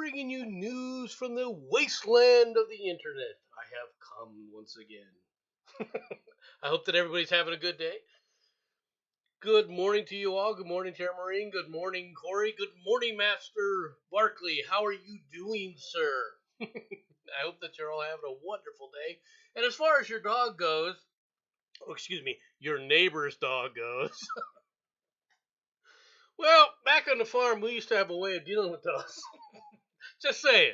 bringing you news from the wasteland of the internet. I have come once again. I hope that everybody's having a good day. Good morning to you all. Good morning, Tara Marine. Good morning, Corey. Good morning, Master Barkley. How are you doing, sir? I hope that you're all having a wonderful day. And as far as your dog goes, your neighbor's dog goes. Well, back on the farm, we used to have a way of dealing with dogs. Just saying.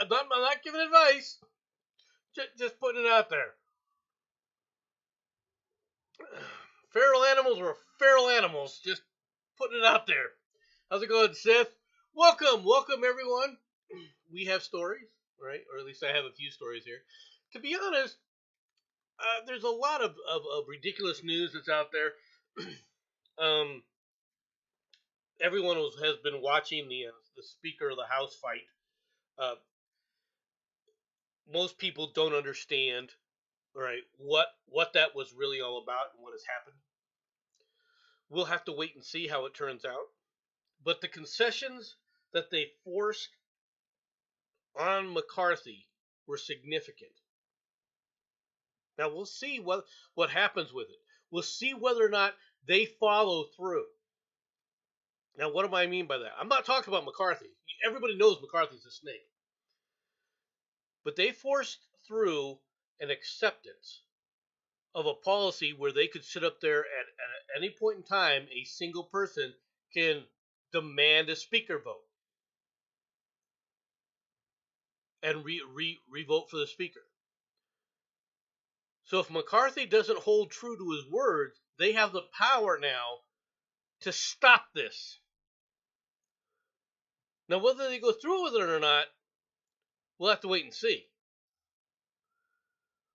I'm not giving advice. Just putting it out there. Feral animals were feral animals. Just putting it out there. How's it going, Seth? Welcome everyone. We have stories, right? Or at least I have a few stories here. To be honest, there's a lot of ridiculous news that's out there. Everyone has been watching the Speaker of the House fight. Most people don't understand, right, what that was really all about and what has happened. We'll have to wait and see how it turns out. But the concessions that they forced on McCarthy were significant. Now we'll see what happens with it. We'll see whether or not they follow through. Now, what do I mean by that? I'm not talking about McCarthy. Everybody knows McCarthy's a snake. But they forced through an acceptance of a policy where they could sit up there at any point in time, a single person can demand a speaker vote and re-vote for the speaker. So if McCarthy doesn't hold true to his words, they have the power now to stop this. Now, whether they go through with it or not, we'll have to wait and see.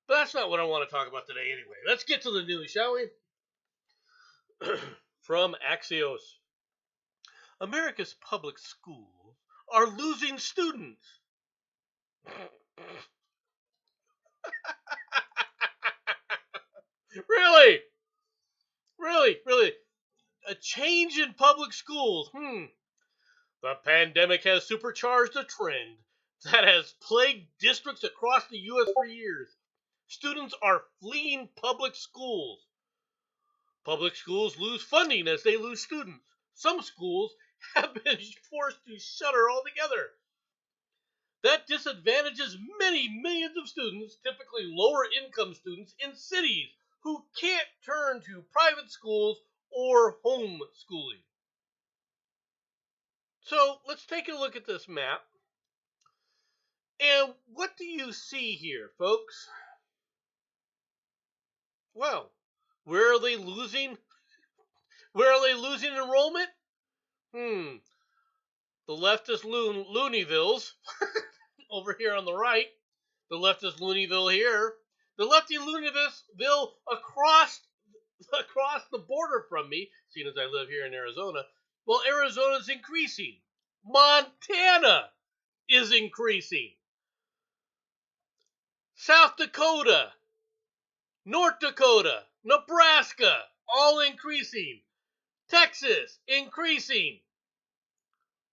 But that's not what I want to talk about today anyway. Let's get to the news, shall we? From Axios. America's public schools are losing students. Really? A change in public schools. The pandemic has supercharged a trend that has plagued districts across the U.S. for years. Students are fleeing public schools. Public schools lose funding as they lose students. Some schools have been forced to shutter altogether. That disadvantages many millions of students, typically lower income students in cities, who can't turn to private schools or homeschooling. So let's take a look at this map. And what do you see here, folks? Well, where are they losing? Where are they losing enrollment? The leftist Looneyvilles over here on the right. The leftist Looneyville here. The lefty Looneyville across the border from me, seeing as I live here in Arizona. Well, Arizona's increasing. Montana is increasing. South Dakota, North Dakota, Nebraska, all increasing. Texas, increasing.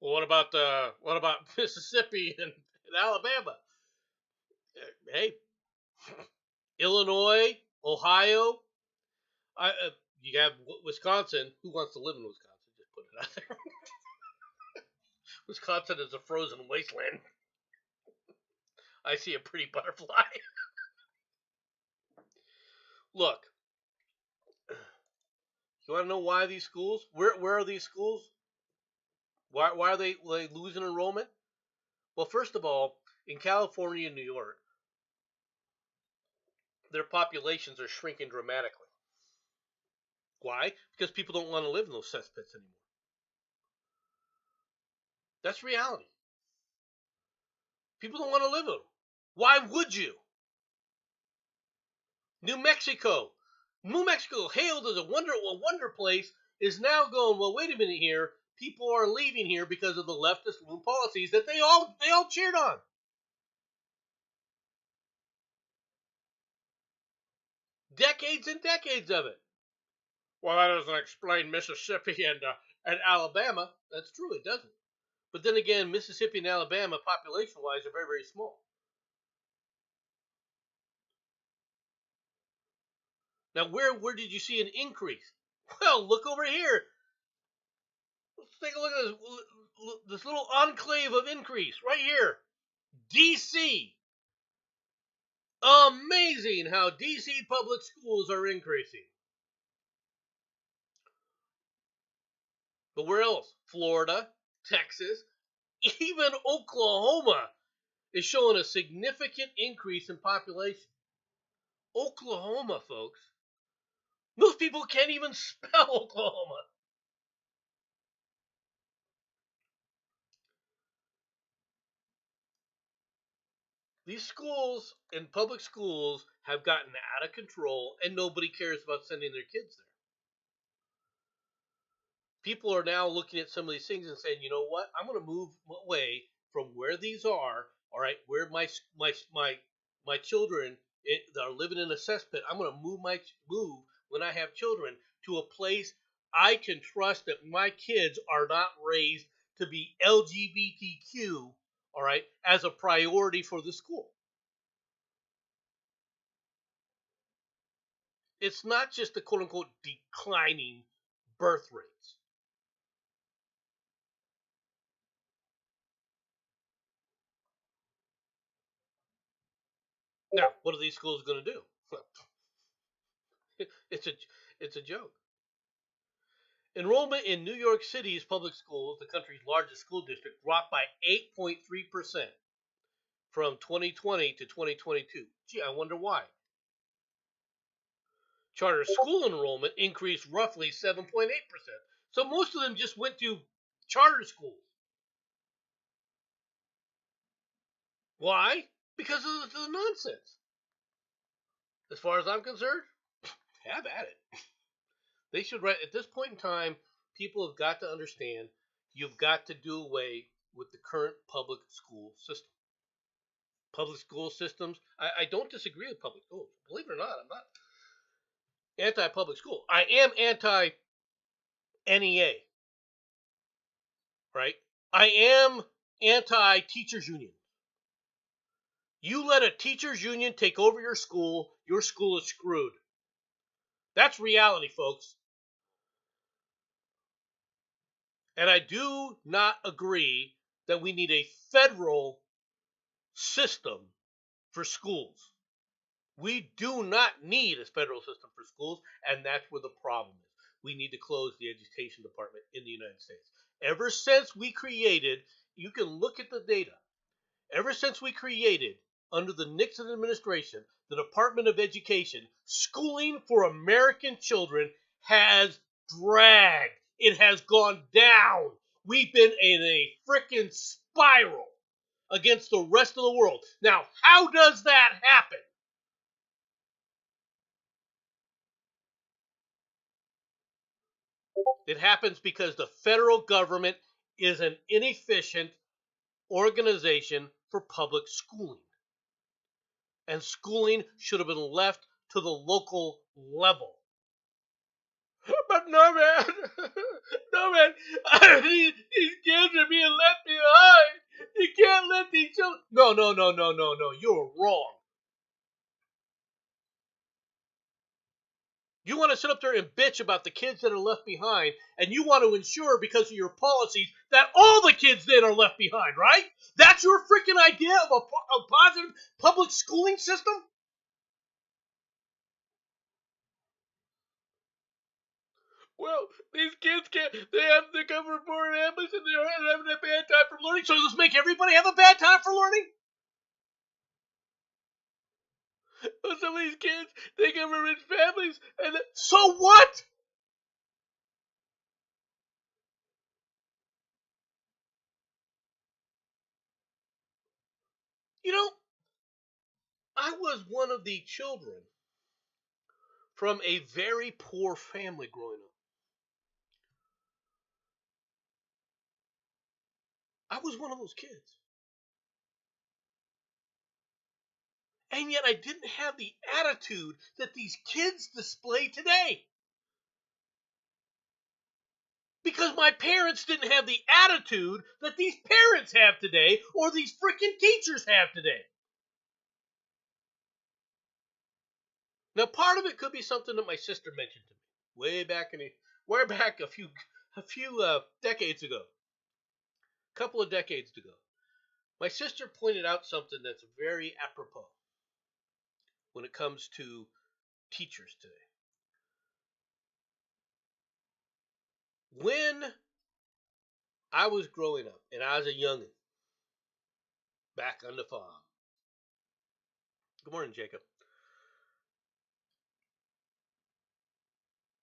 Well, what about Mississippi and Alabama? Hey, Illinois, Ohio. You have Wisconsin. Who wants to live in Wisconsin? Just put it out there. Wisconsin is a frozen wasteland. I see a pretty butterfly. Look, you want to know why these schools? Where are these schools? Why are they losing enrollment? Well, first of all, in California and New York, their populations are shrinking dramatically. Why? Because people don't want to live in those cesspits anymore. That's reality. People don't want to live in them. Why would you? New Mexico, hailed as a wonder place, is now going, well, wait a minute here. People are leaving here because of the leftist loon policies that they all cheered on. Decades and decades of it. Well, that doesn't explain Mississippi and Alabama. That's true, it doesn't. But then again, Mississippi and Alabama, population-wise, are very, very small. Now, where did you see an increase? Well, look over here. Let's take a look at this little enclave of increase right here. DC. Amazing how DC public schools are increasing. But where else? Florida, Texas, even Oklahoma is showing a significant increase in population. Oklahoma, folks. Most people can't even spell Oklahoma. These schools and public schools have gotten out of control, and nobody cares about sending their kids there. People are now looking at some of these things and saying, you know what? I'm going to move away from where these are. All right, where my children are living in a cesspit. I'm going to move when I have children to a place I can trust that my kids are not raised to be LGBTQ. All right, as a priority for the school. It's not just the quote unquote declining birth rates. Now, what are these schools going to do? It's a it's a joke. Enrollment in New York City's public schools, the country's largest school district, dropped by 8.3% from 2020 to 2022. Gee, I wonder why. Charter school enrollment increased roughly 7.8%. So most of them just went to charter schools. Why? Because of the nonsense. As far as I'm concerned, have at it. They should write at this point in time. People have got to understand you've got to do away with the current public school system. Public school systems. I don't disagree with public schools. Believe it or not, I'm not anti-public school. I am anti-NEA, right? I am anti-teachers union. You let a teachers union take over your school is screwed. That's reality, folks. And I do not agree that we need a federal system for schools. We do not need a federal system for schools, and that's where the problem is. We need to close the education department in the United States. Ever since we created, you can look at the data. Ever since we created, under the Nixon administration, the Department of Education, schooling for American children has dragged. It has gone down. We've been in a freaking spiral against the rest of the world. Now, how does that happen? It happens because the federal government is an inefficient organization for public schooling. And schooling should have been left to the local level. But no, man. No, man. These kids are being left behind. You can't let these children. No. You're wrong. You want to sit up there and bitch about the kids that are left behind, and you want to ensure, because of your policies, that all the kids then are left behind, right? That's your freaking idea of a positive public schooling system? Well, these kids can't. They have to come from poor families, and they're having a bad time for learning. So let's make everybody have a bad time for learning. Some of these kids, they come from rich families, and so what? You know, I was one of the children from a very poor family growing up. I was one of those kids. And yet I didn't have the attitude that these kids display today. Because my parents didn't have the attitude that these parents have today or these freaking teachers have today. Now, part of it could be something that my sister mentioned to me way back a few decades ago, a couple of decades ago. My sister pointed out something that's very apropos when it comes to teachers today. When I was growing up and I was a youngin' back on the farm. Good morning, Jacob.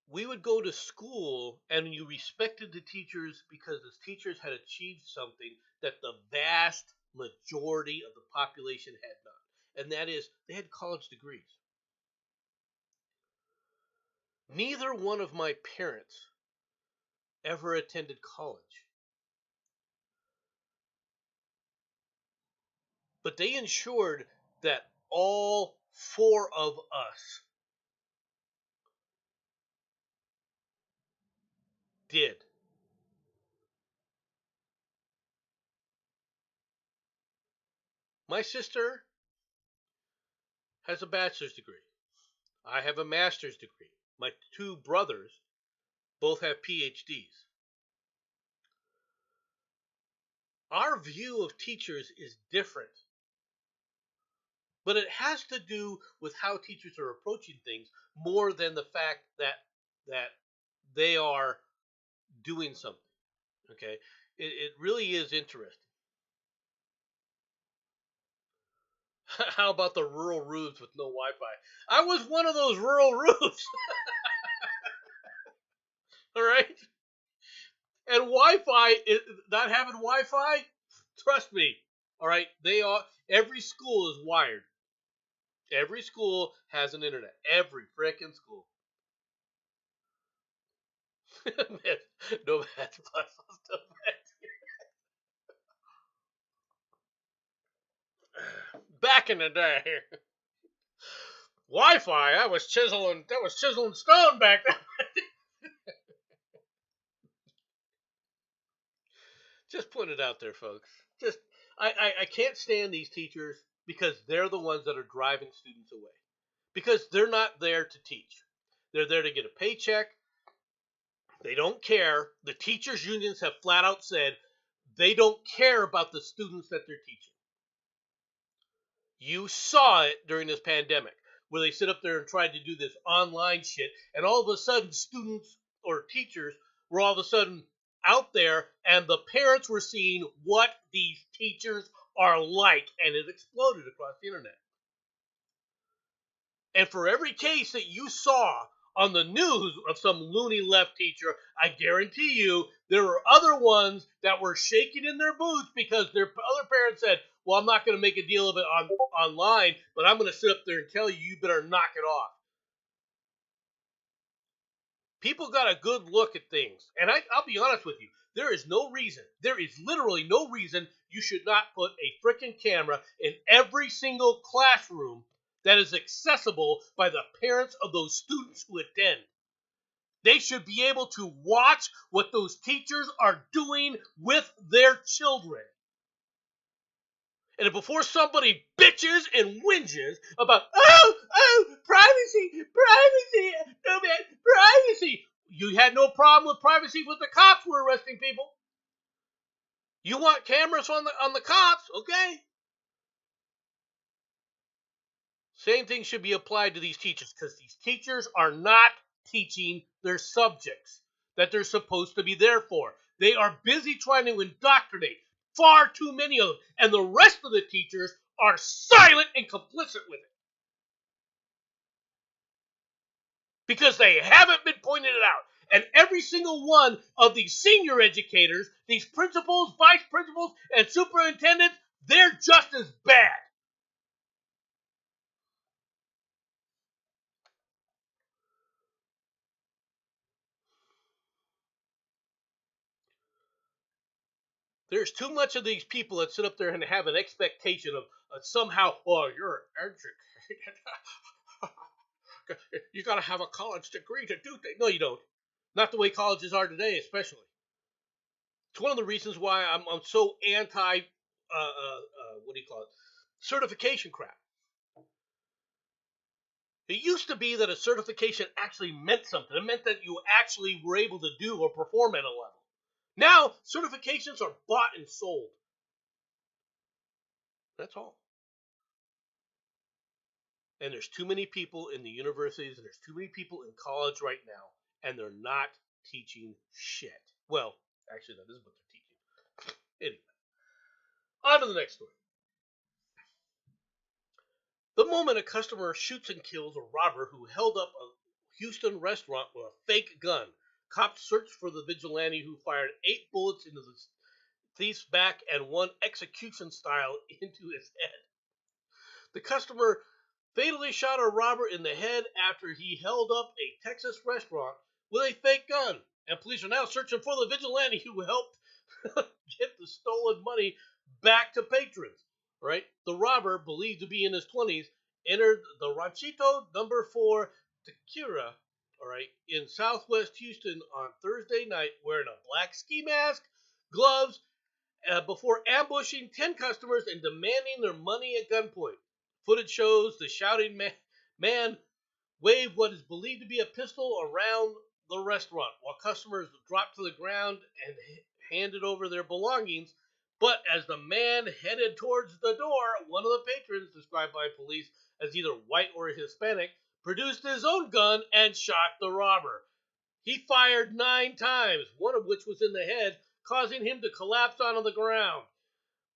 We would go to school and you respected the teachers because the teachers had achieved something that the vast majority of the population had not. And that is, they had college degrees. Neither one of my parents ever attended college. But they ensured that all four of us did. My sister has a bachelor's degree. I have a master's degree. My two brothers both have PhDs. Our view of teachers is different, but it has to do with how teachers are approaching things more than the fact that they are doing something. Okay, it really is interesting. How about the rural roofs with no Wi-Fi? I was one of those rural roofs. All right, and Wi-Fi is not having Wi-Fi. Trust me. All right, they are. Every school is wired. Every school has an internet. Every frickin' school. No bad stuff. Back in the day, Wi-Fi. That was chiseling stone back then. Just put it out there, folks. Just I can't stand these teachers because they're the ones that are driving students away. Because they're not there to teach. They're there to get a paycheck. They don't care. The teachers unions have flat out said they don't care about the students that they're teaching. You saw it during this pandemic where they sit up there and tried to do this online shit, and all of a sudden, students or teachers were all of a sudden out there, and the parents were seeing what these teachers are like, and it exploded across the internet. And for every case that you saw on the news of some loony left teacher, I guarantee you there were other ones that were shaking in their boots because their other parents said, well, I'm not going to make a deal of it online, but I'm going to sit up there and tell you, you better knock it off. People got a good look at things. And I'll be honest with you. There is literally no reason you should not put a freaking camera in every single classroom that is accessible by the parents of those students who attend. They should be able to watch what those teachers are doing with their children. And before somebody bitches and whinges about, privacy, no man, privacy. You had no problem with privacy when the cops were arresting people. You want cameras on the cops, okay? Same thing should be applied to these teachers because these teachers are not teaching their subjects that they're supposed to be there for. They are busy trying to indoctrinate far too many of them, and the rest of the teachers are silent and complicit with it because they haven't been pointing it out. And every single one of these senior educators, these principals, vice principals, and superintendents, they're just as bad. There's too much of these people that sit up there and have an expectation of somehow, oh, you're an educated. You got to have a college degree to do things. No, you don't. Not the way colleges are today, especially. It's one of the reasons why I'm so anti, what do you call it, certification crap. It used to be that a certification actually meant something. It meant that you actually were able to do or perform at a level. Now, certifications are bought and sold. That's all. And there's too many people in the universities and there's too many people in college right now, and they're not teaching shit. Well, actually, that is what they're teaching. Anyway, on to the next story. The moment a customer shoots and kills a robber who held up a Houston restaurant with a fake gun, cops searched for the vigilante who fired 8 bullets into the thief's back and 1 execution style into his head. The customer fatally shot a robber in the head after he held up a Texas restaurant with a fake gun, and police are now searching for the vigilante who helped get the stolen money back to patrons. Right? The robber, believed to be in his 20s, entered the Ranchito number 4 Tequila, all right, in southwest Houston on Thursday night wearing a black ski mask, gloves, before ambushing 10 customers and demanding their money at gunpoint. Footage shows the shouting man wave what is believed to be a pistol around the restaurant while customers dropped to the ground and handed over their belongings. But as the man headed towards the door, one of the patrons, described by police as either white or Hispanic, produced his own gun and shot the robber. He fired 9 times, one of which was in the head, causing him to collapse onto the ground.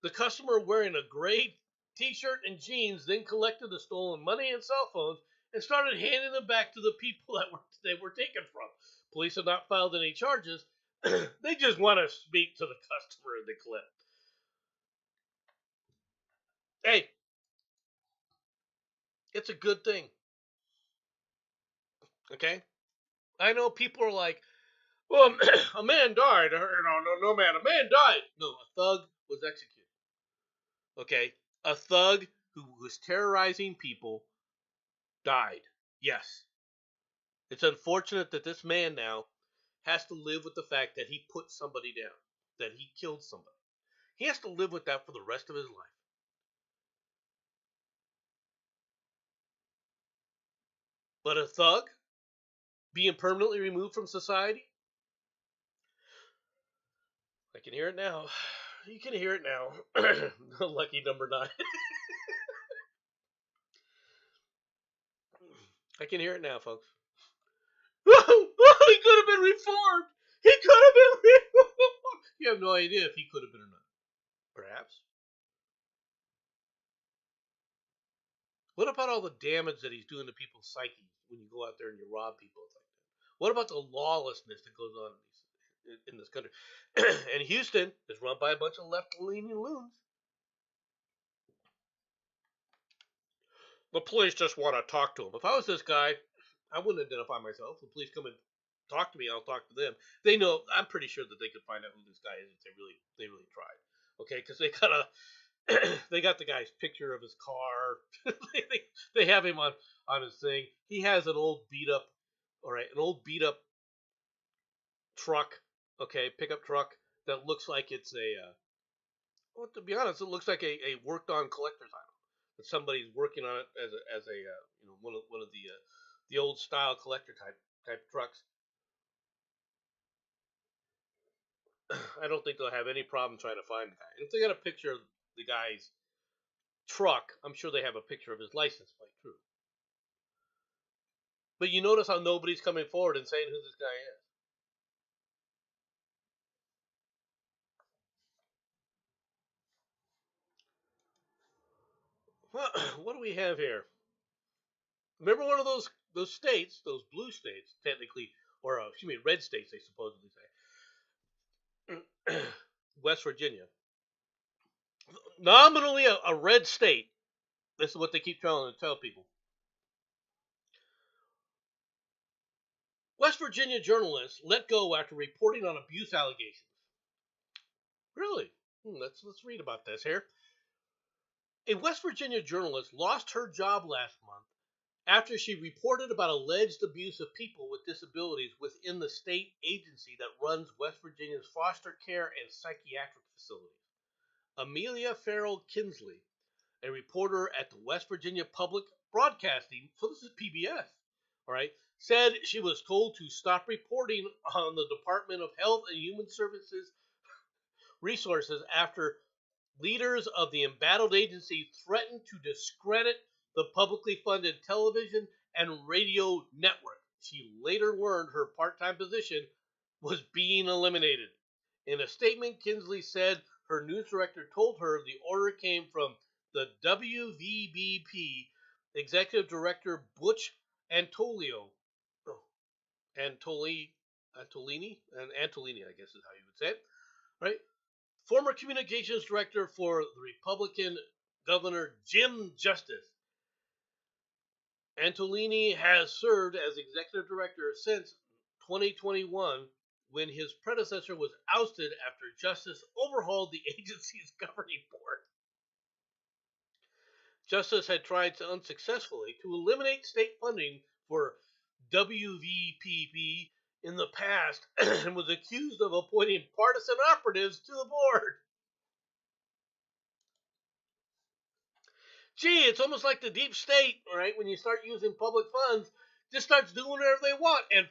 The customer, wearing a gray t-shirt and jeans, then collected the stolen money and cell phones and started handing them back to the people that they were taken from. Police have not filed any charges. They just want to speak to the customer in the clip. Hey, it's a good thing. Okay? I know people are like, well, a man died. No, man, a man died. No, a thug was executed. Okay? A thug who was terrorizing people died. Yes. It's unfortunate that this man now has to live with the fact that he put somebody down, that he killed somebody. He has to live with that for the rest of his life. But a thug being permanently removed from society, I can hear it now. You can hear it now. Lucky number 9. I can hear it now, folks. He could have been reformed. He could have been reformed. You have no idea if he could have been or not. Perhaps. What about all the damage that he's doing to people's psyches when you go out there and you rob people like that? What about the lawlessness that goes on in this country? And Houston is run by a bunch of left-leaning loons. The police just want to talk to him. If I was this guy, I wouldn't identify myself. The police come and talk to me, I'll talk to them. They know. I'm pretty sure that they could find out who this guy is if they really tried. Okay, because they got they got the guy's picture of his car. they have him on his thing. He has an old beat up, all right, an old beat up truck. Okay, pickup truck that looks like it's a. Well, to be honest, it looks like a worked on collector's item. That somebody's working on it as a one of the old style collector type trucks. I don't think they'll have any problem trying to find the guy. And if they got a picture of the guy's truck, I'm sure they have a picture of his license plate too. But you notice how nobody's coming forward and saying who this guy is. Well, what do we have here? Remember one of those states, those blue states, technically, or excuse me, red states, they supposedly say. West Virginia. Nominally a red state. This is what they keep trying to tell people. West Virginia journalists let go after reporting on abuse allegations. Really? Let's read about this here. A West Virginia journalist lost her job last month after she reported about alleged abuse of people with disabilities within the state agency that runs West Virginia's foster care and psychiatric facilities. Amelia Farrell Kinsley, a reporter at the West Virginia Public Broadcasting, so this is PBS, all right, said she was told to stop reporting on the Department of Health and Human Services resources after leaders of the embattled agency threatened to discredit the publicly funded television and radio network. She later learned her part-time position was being eliminated. In a statement, Kinsley said her news director told her the order came from the WVBP executive director Butch Antolio. Antolini, I guess is how you would say it, right? Former communications director for the Republican Governor Jim Justice. Antolini has served as executive director since 2021, when his predecessor was ousted after Justice overhauled the agency's governing board. Justice had tried to unsuccessfully to eliminate state funding for WVPP in the past and was accused of appointing partisan operatives to the board. Gee, it's almost like the deep state, right? When you start using public funds, just starts doing whatever they want, and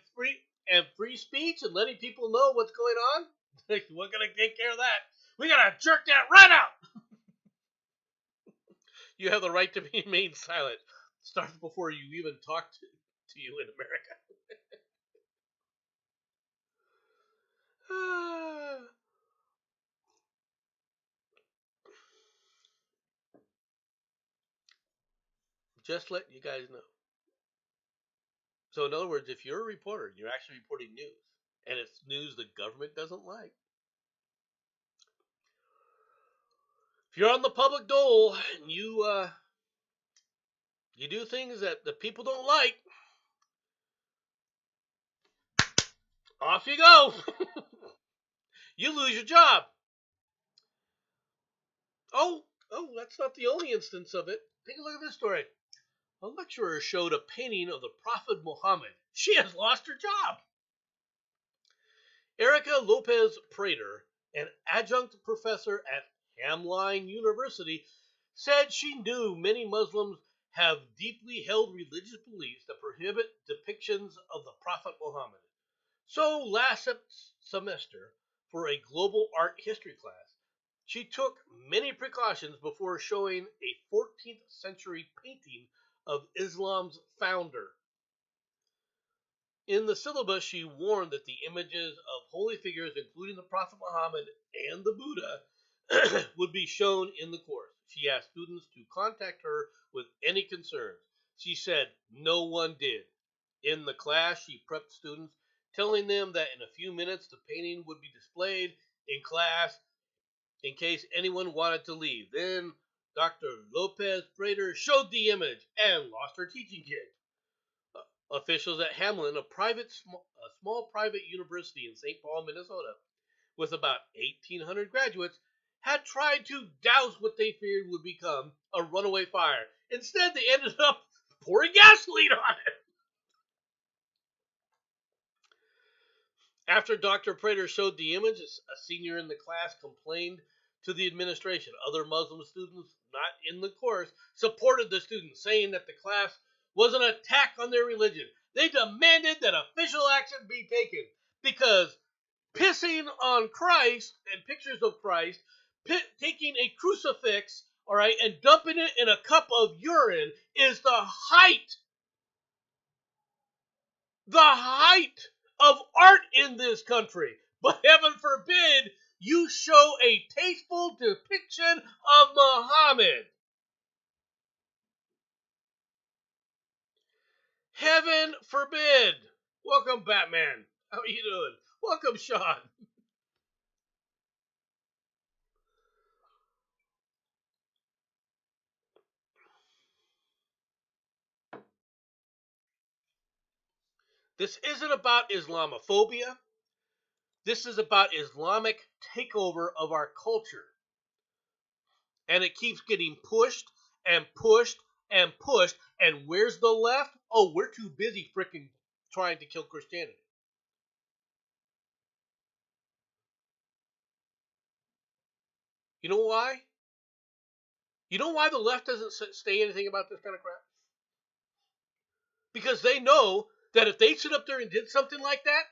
free speech and letting people know what's going on. We're gonna take care of that. We gotta jerk that right out. You have the right to remain silent. Starts before you even talk to you in America. Just letting you guys know. So, in other words, if you're a reporter, you're actually reporting news, and it's news the government doesn't like. If you're on the public dole and you do things that the people don't like, off you go. You lose your job. Oh, that's not the only instance of it. Take a look at this story. A lecturer showed a painting of the Prophet Muhammad. She has lost her job. Erica Lopez Prater, an adjunct professor at Hamline University, said she knew many Muslims have deeply held religious beliefs that prohibit depictions of the Prophet Muhammad. So last semester, for a global art history class, she took many precautions before showing a 14th century painting of Islam's founder. In the syllabus, she warned that the images of holy figures, including the Prophet Muhammad and the Buddha, would be shown in the course. She asked students to contact her with any concerns. She said no one did. In the class, she prepped students, telling them that in a few minutes the painting would be displayed in class in case anyone wanted to leave. Then Dr. Lopez Prater showed the image and lost her teaching gig. Officials at Hamline, a small private university in St. Paul, Minnesota, with about 1,800 graduates, had tried to douse what they feared would become a runaway fire. Instead, they ended up pouring gasoline on it. After Dr. Prater showed the image, a senior in the class complained to the administration. Other Muslim students not in the course supported the students, saying that the class was an attack on their religion. They demanded that official action be taken because pissing on Christ and pictures of Christ, taking a crucifix, all right, and dumping it in a cup of urine is the height of art in this country. But heaven forbid you show a tasteful depiction of Muhammad. Heaven forbid. Welcome, Batman. How are you doing? Welcome, Sean. This isn't about Islamophobia. This is about Islamic takeover of our culture. And it keeps getting pushed and pushed and pushed. And where's the left? Oh, we're too busy freaking trying to kill Christianity. You know why? You know why the left doesn't say anything about this kind of crap? Because they know that if they stood up there and did something like that,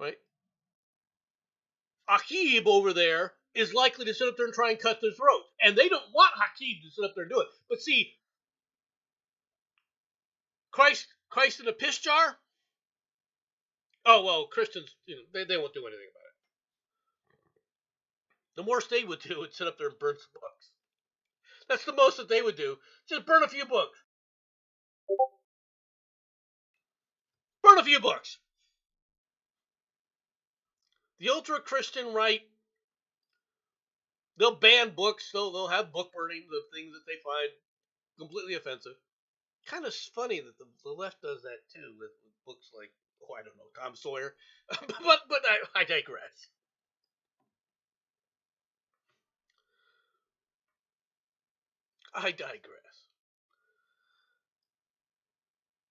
right? Aqib over there is likely to sit up there and try and cut their throat. And they don't want Aqib to sit up there and do it. But see, Christ in a piss jar? Oh, well, Christians, they won't do anything about it. The worst they would do is sit up there and burn some books. That's the most that they would do. Just burn a few books. Burn a few books. The ultra-Christian right, they'll ban books. They'll have book burning of things that they find completely offensive. Kind of funny that the left does that too with books like, I don't know, Tom Sawyer. but I digress. I digress.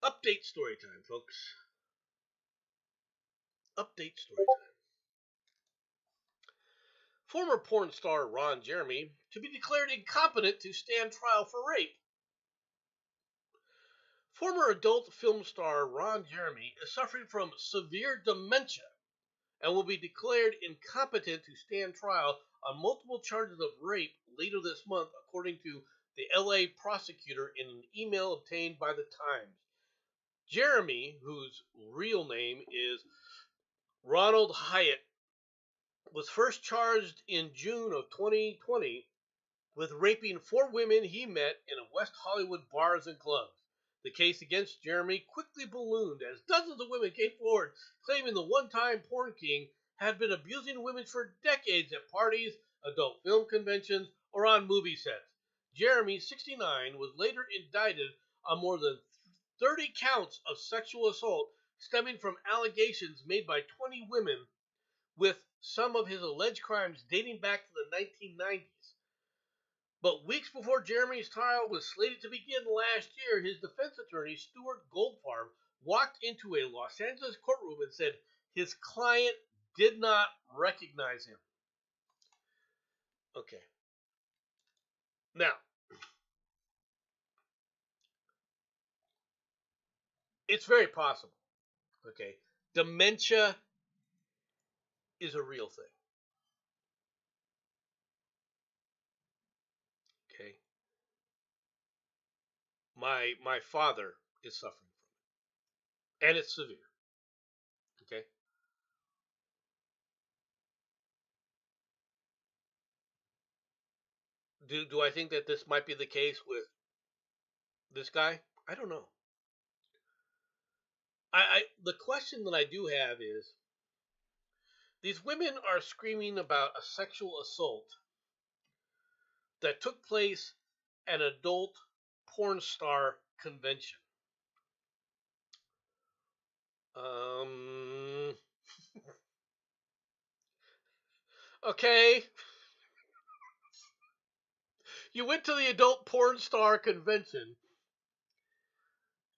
Update story time, folks. Update story time. Former porn star Ron Jeremy to be declared incompetent to stand trial for rape. Former adult film star Ron Jeremy is suffering from severe dementia and will be declared incompetent to stand trial on multiple charges of rape later this month, according to the LA prosecutor in an email obtained by the Times. Jeremy, whose real name is Ronald Hyatt, was first charged in June of 2020 with raping 4 women he met in a West Hollywood bars and clubs. The case against Jeremy quickly ballooned as dozens of women came forward claiming the one-time porn king had been abusing women for decades at parties, adult film conventions, or on movie sets. Jeremy, 69, was later indicted on more than 30 counts of sexual assault stemming from allegations made by 20 women, with some of his alleged crimes dating back to the 1990s. But weeks before Jeremy's trial was slated to begin last year, his defense attorney, Stuart Goldfarb, walked into a Los Angeles courtroom and said his client did not recognize him. Okay. Now, it's very possible. Okay. Dementia is a real thing. Okay. My father is suffering from it. And it's severe. Okay. Do I think that this might be the case with this guy? I don't know. The question that I do have is, these women are screaming about a sexual assault that took place at an adult porn star convention. Okay. You went to the adult porn star convention,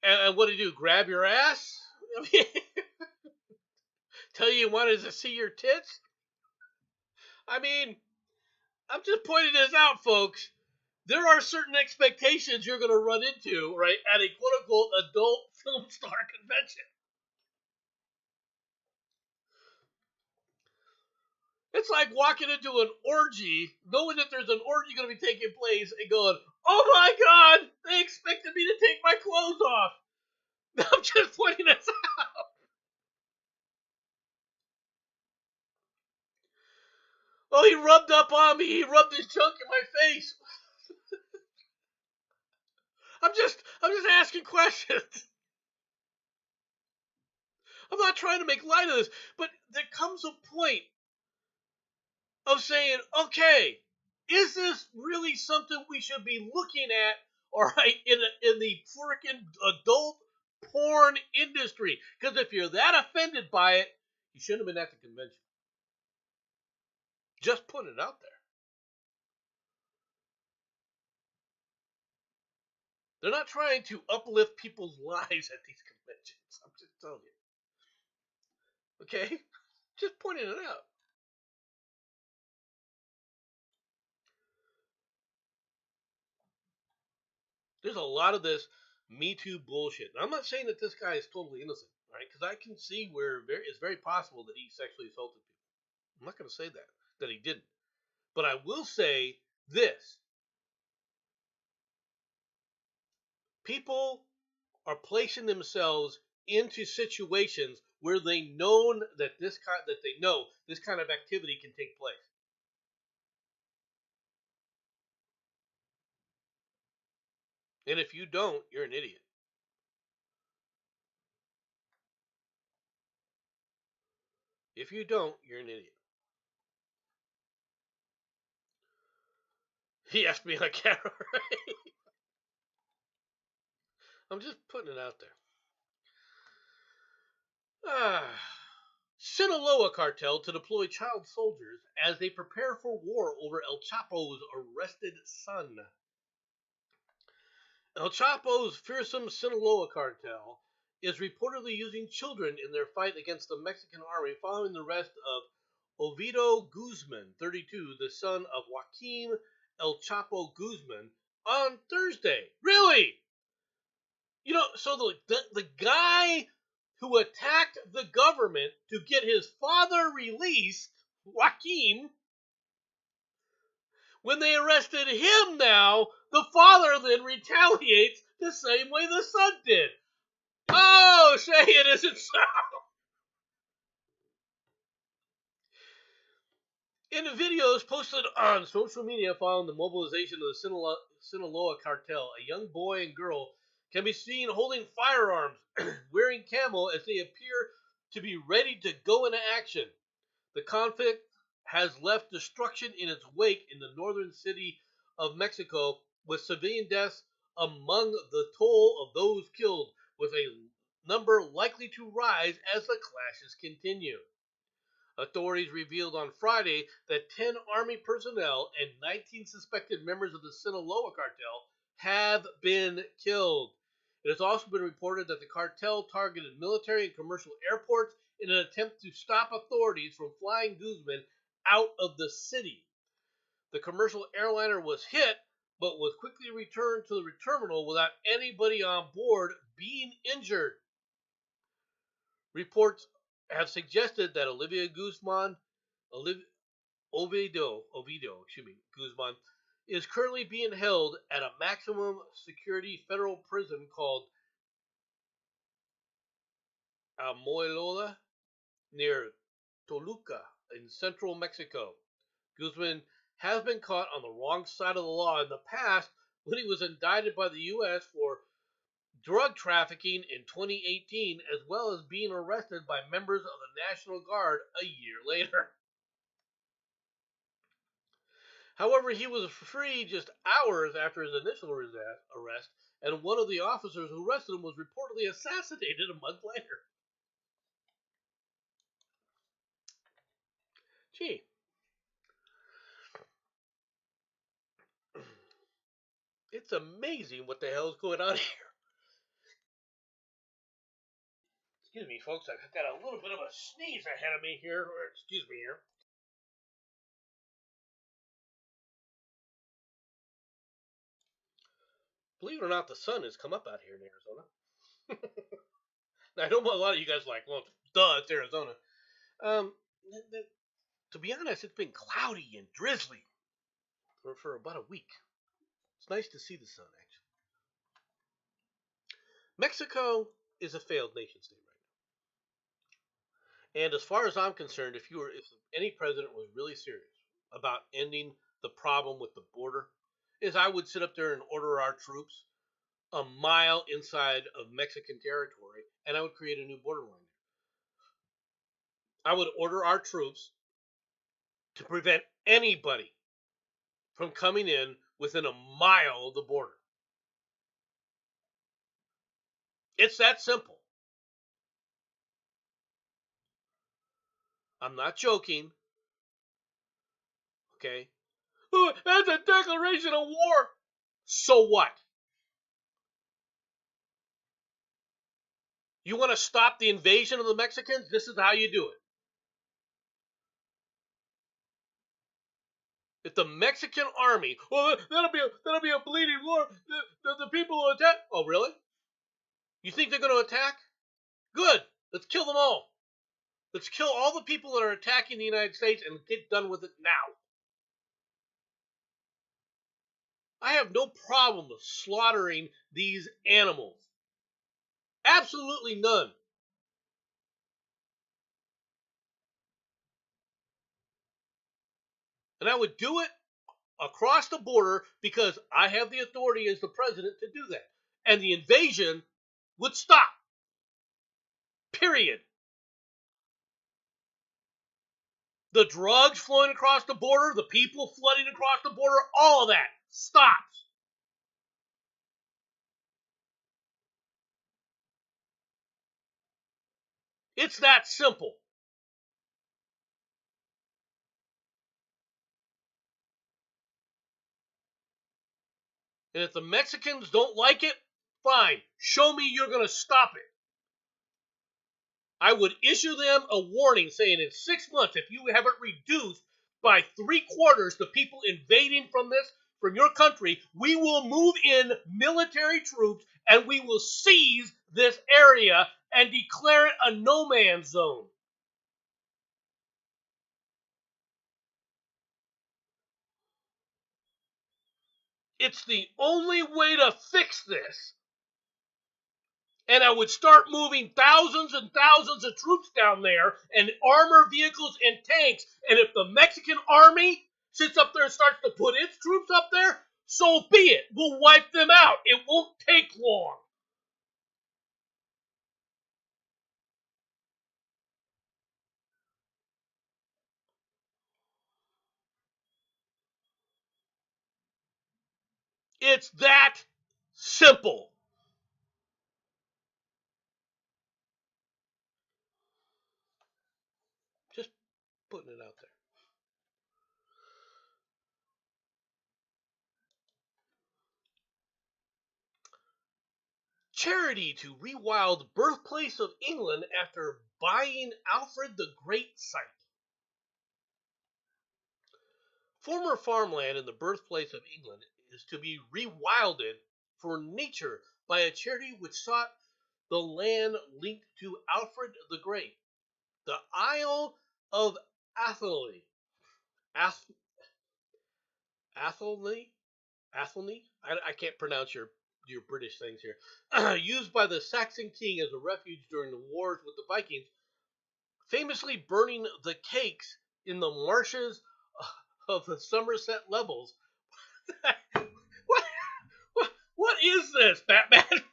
and what did you do? Grab your ass? I mean, tell you wanted to see your tits? I mean, I'm just pointing this out, folks. There are certain expectations you're going to run into, right, at a quote-unquote adult film star convention. It's like walking into an orgy, knowing that there's an orgy going to be taking place, and going, oh my God, they expected me to take my clothes off. I'm just pointing this out. Oh, he rubbed up on me. He rubbed his junk in my face. I'm just asking questions. I'm not trying to make light of this, but there comes a point of saying, okay, is this really something we should be looking at, all right, in the freaking adult porn industry? Because if you're that offended by it, you shouldn't have been at the convention. Just put it out there. They're not trying to uplift people's lives at these conventions. I'm just telling you. Okay? Just pointing it out. There's a lot of this Me Too bullshit. And I'm not saying that this guy is totally innocent, right? Because I can see where it's very possible that he sexually assaulted people. I'm not going to say that he didn't. But I will say this. People are placing themselves into situations where they know that this kind of activity can take place. And if you don't, you're an idiot. If you don't, you're an idiot. He asked me on camera, right? I'm just putting it out there. Sinaloa cartel to deploy child soldiers as they prepare for war over El Chapo's arrested son. El Chapo's fearsome Sinaloa cartel is reportedly using children in their fight against the Mexican army following the arrest of Ovidio Guzman, 32, the son of Joaquin El Chapo Guzman, on Thursday. Really? You know, so the guy who attacked the government to get his father released, Joaquin, when they arrested him now, the father then retaliates the same way the son did. Oh, say it isn't so. In the videos posted on social media following the mobilization of the Sinaloa cartel, a young boy and girl can be seen holding firearms, wearing camo as they appear to be ready to go into action. The conflict has left destruction in its wake in the northern city of Mexico, with civilian deaths among the toll of those killed, with a number likely to rise as the clashes continue. Authorities revealed on Friday that 10 Army personnel and 19 suspected members of the Sinaloa cartel have been killed. It has also been reported that the cartel targeted military and commercial airports in an attempt to stop authorities from flying Guzman out of the city. The commercial airliner was hit, but was quickly returned to the terminal without anybody on board being injured. Reports have suggested that Ovidio Guzman, is currently being held at a maximum security federal prison called Amoylola near Toluca in central Mexico. Guzman has been caught on the wrong side of the law in the past when he was indicted by the U.S. for drug trafficking in 2018, as well as being arrested by members of the National Guard a year later. However, he was free just hours after his initial arrest, and one of the officers who arrested him was reportedly assassinated a month later. Gee. It's amazing what the hell is going on here. Excuse me, folks. I've got a little bit of a sneeze ahead of me here. Excuse me here. Believe it or not, the sun has come up out here in Arizona. Now, I know a lot of you guys are like, well, duh, it's Arizona. To be honest, it's been cloudy and drizzly for about a week. It's nice to see the sun, actually. Mexico is a failed nation state right now. And as far as I'm concerned, if any president was really serious about ending the problem with the border, is I would sit up there and order our troops a mile inside of Mexican territory, and I would create a new borderline. I would order our troops to prevent anybody from coming in within a mile of the border. It's that simple. I'm not joking. Okay? Oh, that's a declaration of war. So what? You want to stop the invasion of the Mexicans? This is how you do it. If the Mexican army, well, that'll be a bleeding war. The people will attack. Oh, really? You think they're going to attack? Good. Let's kill them all. Let's kill all the people that are attacking the United States and get done with it now. I have no problem slaughtering these animals. Absolutely none. And I would do it across the border because I have the authority as the president to do that. And the invasion would stop. Period. The drugs flowing across the border, the people flooding across the border, all of that stops. It's that simple. And if the Mexicans don't like it, fine. Show me you're going to stop it. I would issue them a warning saying in 6 months, if you haven't reduced by 3/4 the people invading from your country, we will move in military troops and we will seize this area and declare it a no man's zone. It's the only way to fix this. And I would start moving thousands and thousands of troops down there and armor vehicles and tanks. And if the Mexican army sits up there and starts to put its troops up there, so be it. We'll wipe them out. It won't take long. It's that simple. Just putting it out there. Charity to rewild birthplace of England after buying Alfred the Great site. Former farmland in the birthplace of England is to be rewilded for nature by a charity which sought the land linked to Alfred the Great. The Isle of Athelney. Athelney? Athelney? I can't pronounce your British things here. Used by the Saxon king as a refuge during the wars with the Vikings, famously burning the cakes in the marshes of the Somerset levels. what, what is this, Batman?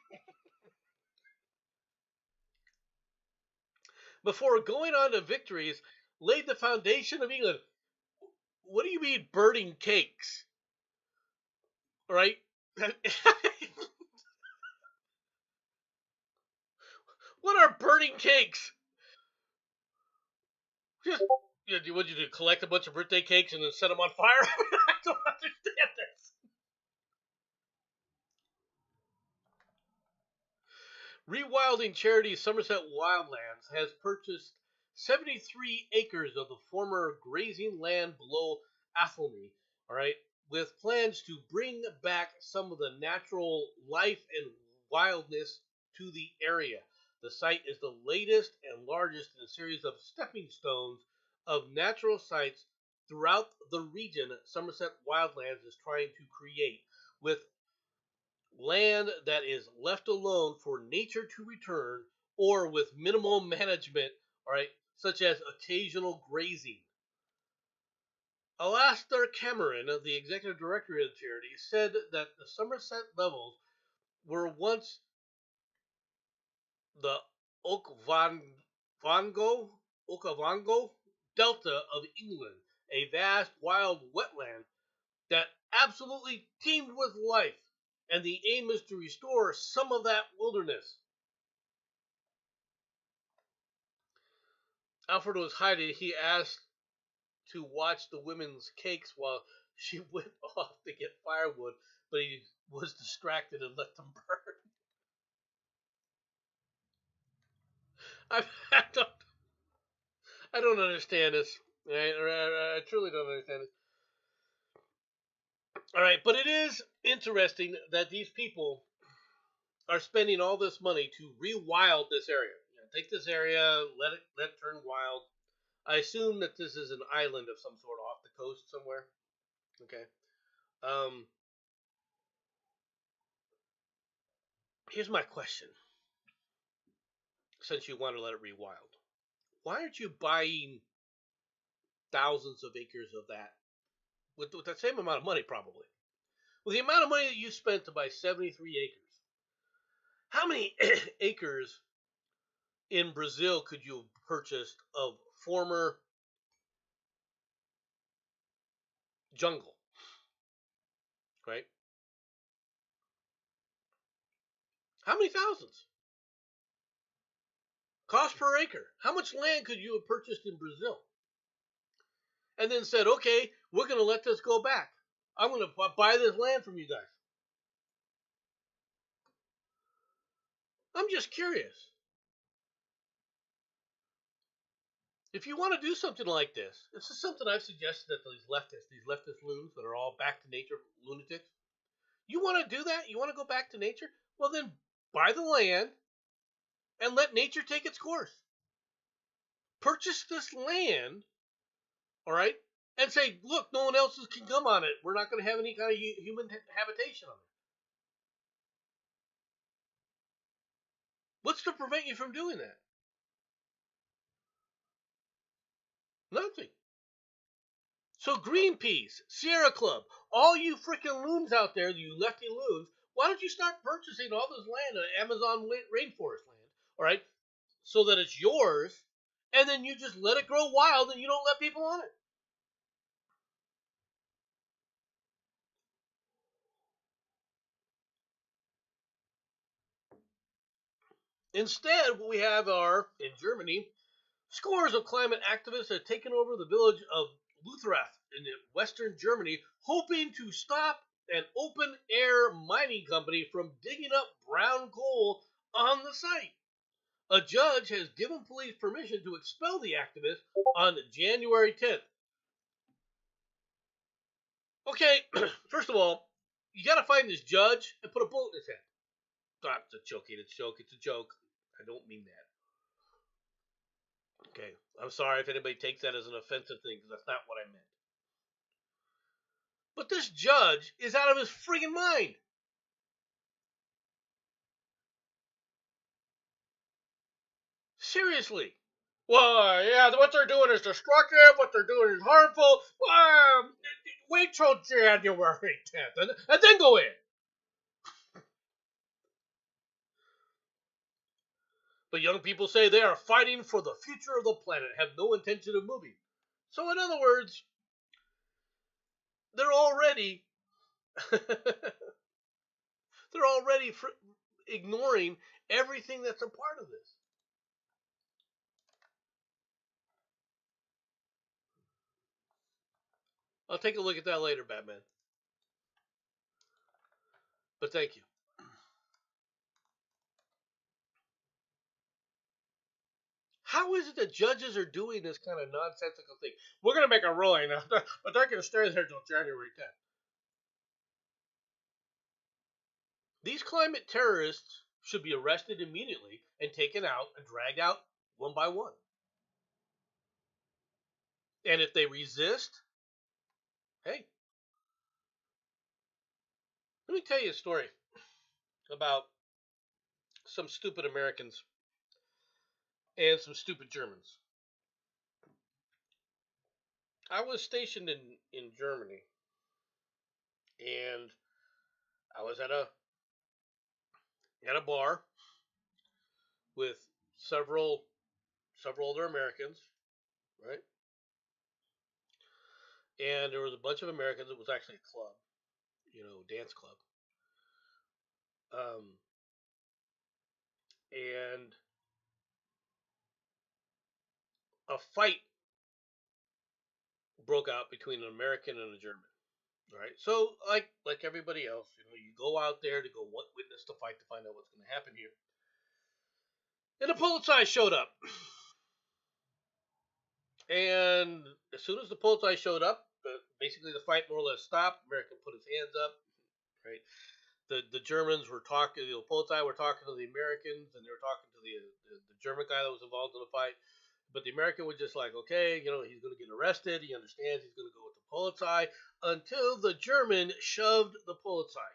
Before going on to victories, laid the foundation of England. What do you mean burning cakes? Right? What are burning cakes? Just, would you collect a bunch of birthday cakes and then set them on fire? I don't understand this. Rewilding Charity Somerset Wildlands has purchased 73 acres of the former grazing land below Athelney, all right, with plans to bring back some of the natural life and wildness to the area. The site is the latest and largest in a series of stepping stones of natural sites throughout the region Somerset Wildlands is trying to create, with land that is left alone for nature to return or with minimal management, all right, such as occasional grazing. Alastair Cameron, the executive director of the charity, said that the Somerset levels were once the Okavango Delta of England, a vast wild wetland that absolutely teemed with life, and the aim is to restore some of that wilderness. Alfred was hiding. He asked to watch the women's cakes while she went off to get firewood, but he was distracted and let them burn. I don't, I don't understand this. Right? I truly don't understand it. All right, but it is interesting that these people are spending all this money to rewild this area. You know, take this area, let it turn wild. I assume that this is an island of some sort off the coast somewhere. Okay. Um, Here's my question. Since you want to let it rewild, why aren't you buying thousands of acres of that with that same amount of money, probably? With the amount of money that you spent to buy 73 acres, how many acres in Brazil could you have purchased of former jungle, right? How many thousands? Cost per acre. How much land could you have purchased in Brazil? And then said, okay, we're going to let this go back. I'm going to buy this land from you guys. I'm just curious. If you want to do something like this is something I've suggested that these leftist loons that are all back to nature lunatics. You want to do that? You want to go back to nature? Well, then buy the land and let nature take its course. Purchase this land, all right, and say, look, no one else can come on it. We're not going to have any kind of human habitation on it. What's to prevent you from doing that? Nothing. So Greenpeace, Sierra Club, all you freaking loons out there, you lefty loons, why don't you start purchasing all this land, Amazon rainforest land, all right, so that it's yours, and then you just let it grow wild and you don't let people on it. Instead, what we have are, in Germany, scores of climate activists have taken over the village of Luthereth in western Germany, hoping to stop an open air mining company from digging up brown coal on the site. A judge has given police permission to expel the activists on January 10th. Okay, first of all, you got to find this judge and put a bullet in his head. Stop, it's a joke, it's a joke, it's a joke. I don't mean that. Okay, I'm sorry if anybody takes that as an offensive thing, because that's not what I meant. But this judge is out of his friggin' mind. Seriously. Well, yeah, what they're doing is destructive. What they're doing is harmful. Well, wait till January 10th and then go in. But young people say they are fighting for the future of the planet, have no intention of moving. So, in other words, they're already they're already ignoring everything that's a part of this. I'll take a look at that later, Batman. But thank you. How is it that judges are doing this kind of nonsensical thing? We're going to make a ruling, but they're going to stay there until January 10th. These climate terrorists should be arrested immediately and taken out and dragged out one by one. And if they resist, hey, let me tell you a story about some stupid Americans and some stupid Germans. I was stationed in Germany, and I was at a bar with several other Americans, right? And there was a bunch of Americans. It was actually a club, dance club. Um, and a fight broke out between an American and a German. Right. So like everybody else, you go out there to go witness the fight to find out what's going to happen here. And the Polizei showed up. And as soon as the Polizei showed up, basically the fight more or less stopped. America put his hands up. Right. The Germans were talking. The Polizei were talking to the Americans, and they were talking to the German guy that was involved in the fight. But the American was just like, okay, he's going to get arrested. He understands he's going to go with the Polizei until the German shoved the Polizei.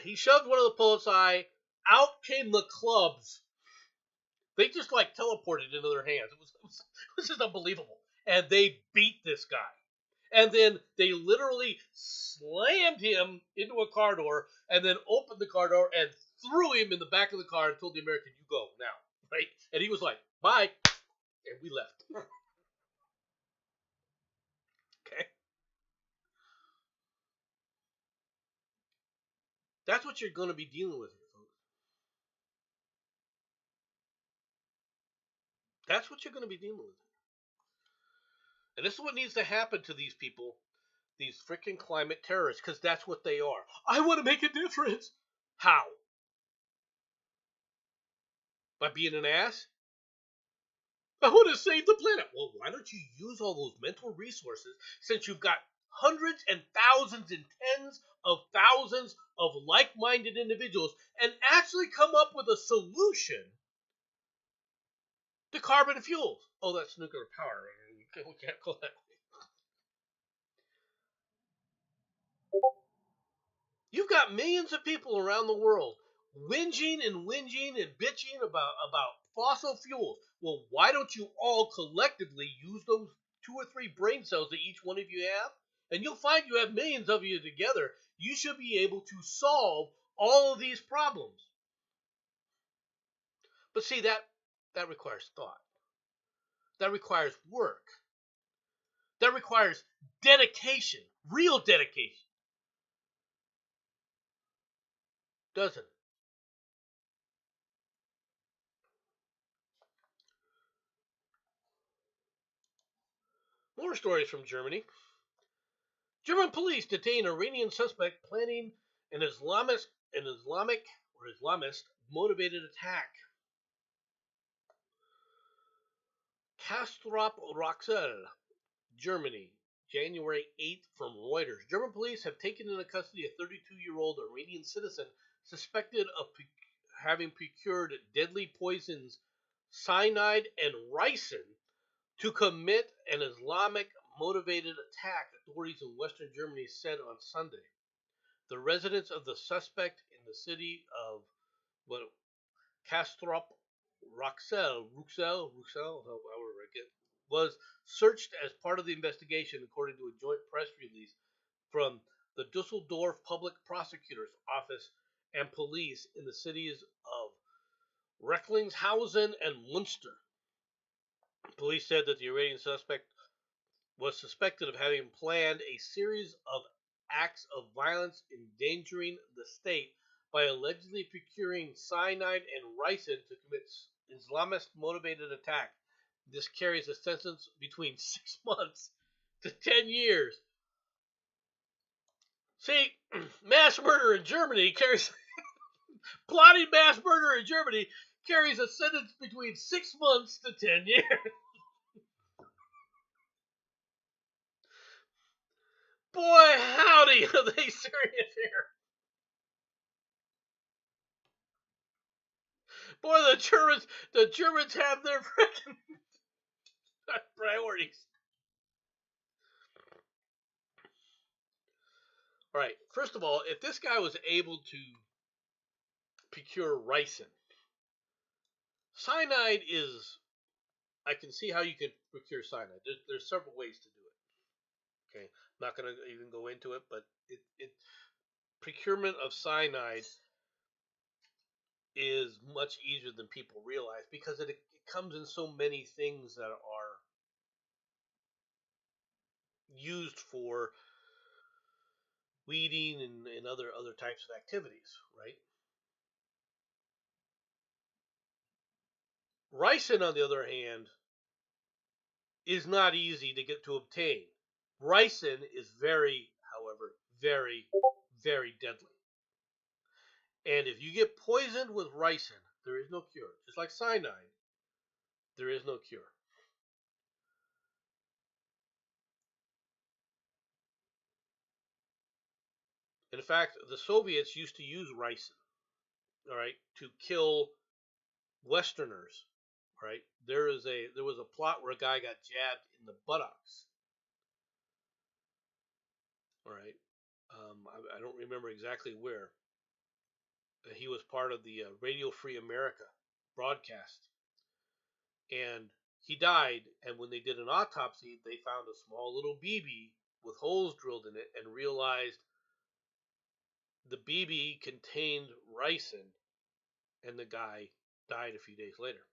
He shoved one of the Polizei. Out came the clubs. They just like teleported into their hands. It was just unbelievable. And they beat this guy. And then they literally slammed him into a car door and then opened the car door and threw him in the back of the car and told the American, you go now. Right? And he was like, bye. And we left. Okay? That's what you're going to be dealing with here, folks. That's what you're going to be dealing with. And this is what needs to happen to these people, these freaking climate terrorists, because that's what they are. I want to make a difference. How? By being an ass? I want to save the planet. Well, why don't you use all those mental resources since you've got hundreds and thousands and tens of thousands of like-minded individuals and actually come up with a solution to carbon fuels? Oh, that's nuclear power. We can't call that. You've got millions of people around the world whinging and bitching about fossil fuels. Well, why don't you all collectively use those 2 or 3 brain cells that each one of you have? And you'll find you have millions of you together. You should be able to solve all of these problems. But see, that requires thought. That requires work. That requires dedication, real dedication. Doesn't it? More stories from Germany. German police detain Iranian suspect planning an Islamic or Islamist motivated attack. Castrop Rauxel, Germany, January 8th from Reuters. German police have taken into custody a 32-year-old Iranian citizen suspected of having procured deadly poisons cyanide and ricin to commit an Islamic motivated attack, authorities in western Germany said on Sunday. The residence of the suspect in the city of Castrop Rauxel, however I get, was searched as part of the investigation, according to a joint press release from the Dusseldorf Public Prosecutor's Office and police in the cities of Recklinghausen and Munster. Police said that the Iranian suspect was suspected of having planned a series of acts of violence endangering the state by allegedly procuring cyanide and ricin to commit Islamist motivated attack. This carries a sentence between 6 months to 10 years. See, mass murder in Germany carries plotting mass murder in Germany carries a sentence between 6 months to 10 years. Boy, howdy, are they serious here? Boy, the Germans have their freaking priorities. All right, first of all, if this guy was able to procure ricin, cyanide is, I can see how you could procure cyanide. There's several ways to do it. Okay, I'm not going to even go into it, but it procurement of cyanide is much easier than people realize because it comes in so many things that are used for weeding and other types of activities, right? Ricin, on the other hand, is not easy to get to obtain. Ricin is very, however, very, very deadly. And if you get poisoned with ricin, there is no cure. Just like cyanide, there is no cure. In fact, the Soviets used to use ricin, all right, to kill Westerners. Right? There was a plot where a guy got jabbed in the buttocks. All right. I don't remember exactly where. He was part of the Radio Free America broadcast, and he died. And when they did an autopsy, they found a small little BB with holes drilled in it, and realized the BB contained ricin, and the guy died a few days later.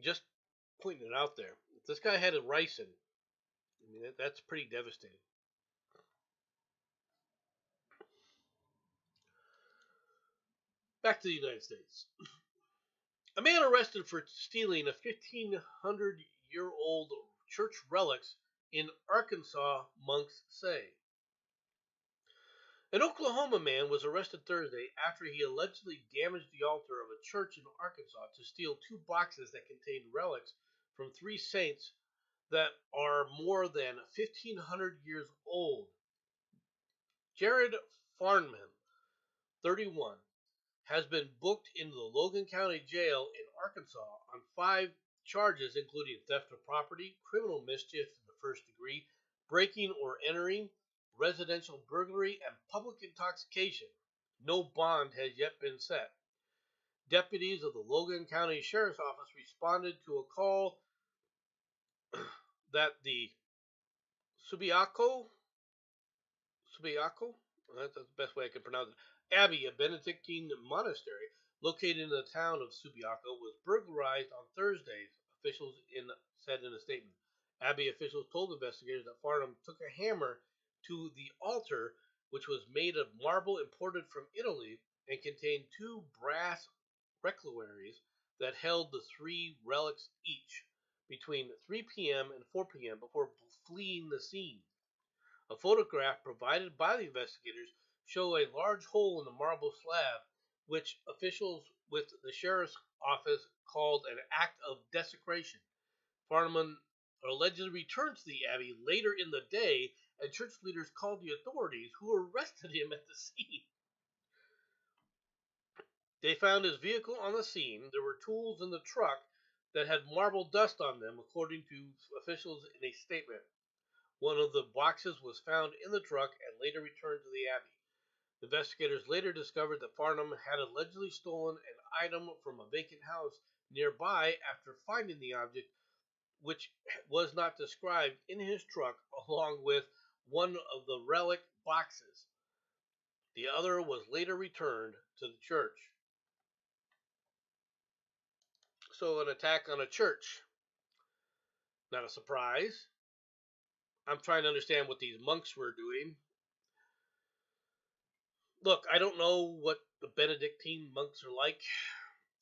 Just pointing it out there. If this guy had a ricin, I mean that's pretty devastating. Back to the United States. A man arrested for stealing a 1,500-year-old church relics in Arkansas, monks say. An Oklahoma man was arrested Thursday after he allegedly damaged the altar of a church in Arkansas to steal two boxes that contained relics from three saints that are more than 1,500 years old. Jared Farnman, 31, has been booked into the Logan County Jail in Arkansas on 5 charges, including theft of property, criminal mischief in the first degree, breaking or entering, residential burglary, and public intoxication. No bond has yet been set. Deputies of the Logan County Sheriff's Office responded to a call that the Subiaco, Subiaco, that's the best way I can pronounce it, Abbey, a Benedictine monastery located in the town of Subiaco, was burglarized on Thursday, officials said in a statement. Abbey officials told investigators that Farnham took a hammer to the altar, which was made of marble imported from Italy and contained two brass reliquaries that held the three relics each, between 3 p.m. and 4 p.m. before fleeing the scene. A photograph provided by the investigators show a large hole in the marble slab, which officials with the sheriff's office called an act of desecration. Farnham allegedly returned to the abbey later in the day, and church leaders called the authorities, who arrested him at the scene. They found his vehicle on the scene. There were tools in the truck that had marble dust on them, according to officials in a statement. One of the boxes was found in the truck and later returned to the abbey. Investigators later discovered that Farnham had allegedly stolen an item from a vacant house nearby after finding the object, which was not described, in his truck, along with one of the relic boxes. The other was later returned to the church. So, an attack on a church. Not a surprise. I'm trying to understand what these monks were doing. Look, I don't know what the Benedictine monks are like.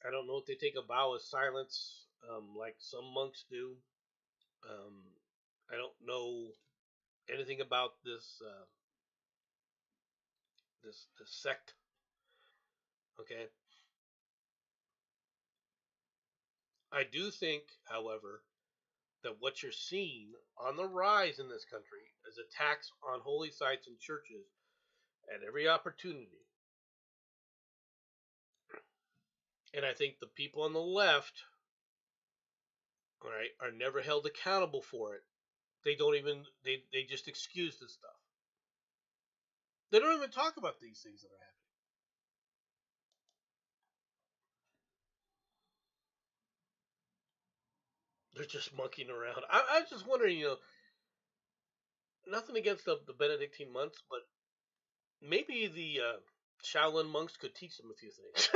I don't know if they take a vow of silence like some monks do. Um, I don't know anything about this sect. Okay, I do think, however, that what you're seeing on the rise in this country is attacks on holy sites and churches at every opportunity. And I think the people on the left, all right, are never held accountable for it. They don't even they just excuse this stuff. They don't even talk about these things that are happening. They're just monkeying around. I was just wondering, nothing against the Benedictine monks, but maybe the Shaolin monks could teach them a few things.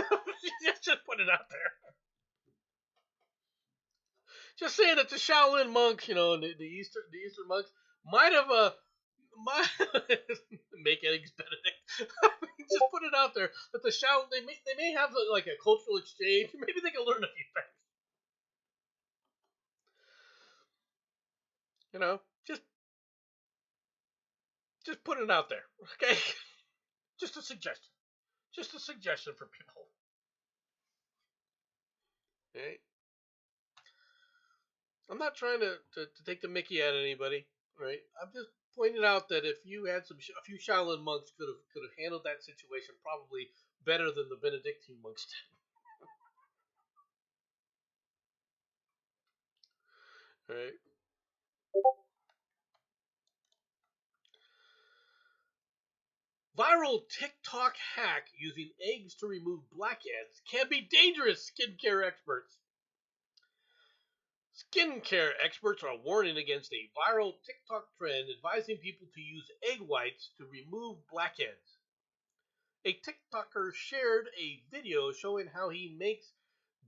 Just put it out there. Just saying that the Shaolin monks, the Eastern monks might have might make eggs Benedict. Just put it out there that the Shaolin they may have like a cultural exchange. Maybe they can learn a few things. Just Just put it out there, okay? Just a suggestion. Just a suggestion for people. Okay? I'm not trying to take the mickey out of anybody, right? I'm just pointing out that if you had a few Shaolin monks could have handled that situation probably better than the Benedictine monks did. Right? Viral TikTok hack using eggs to remove blackheads can be dangerous, skincare experts. Skincare experts are warning against a viral TikTok trend advising people to use egg whites to remove blackheads. A TikToker shared a video showing how he makes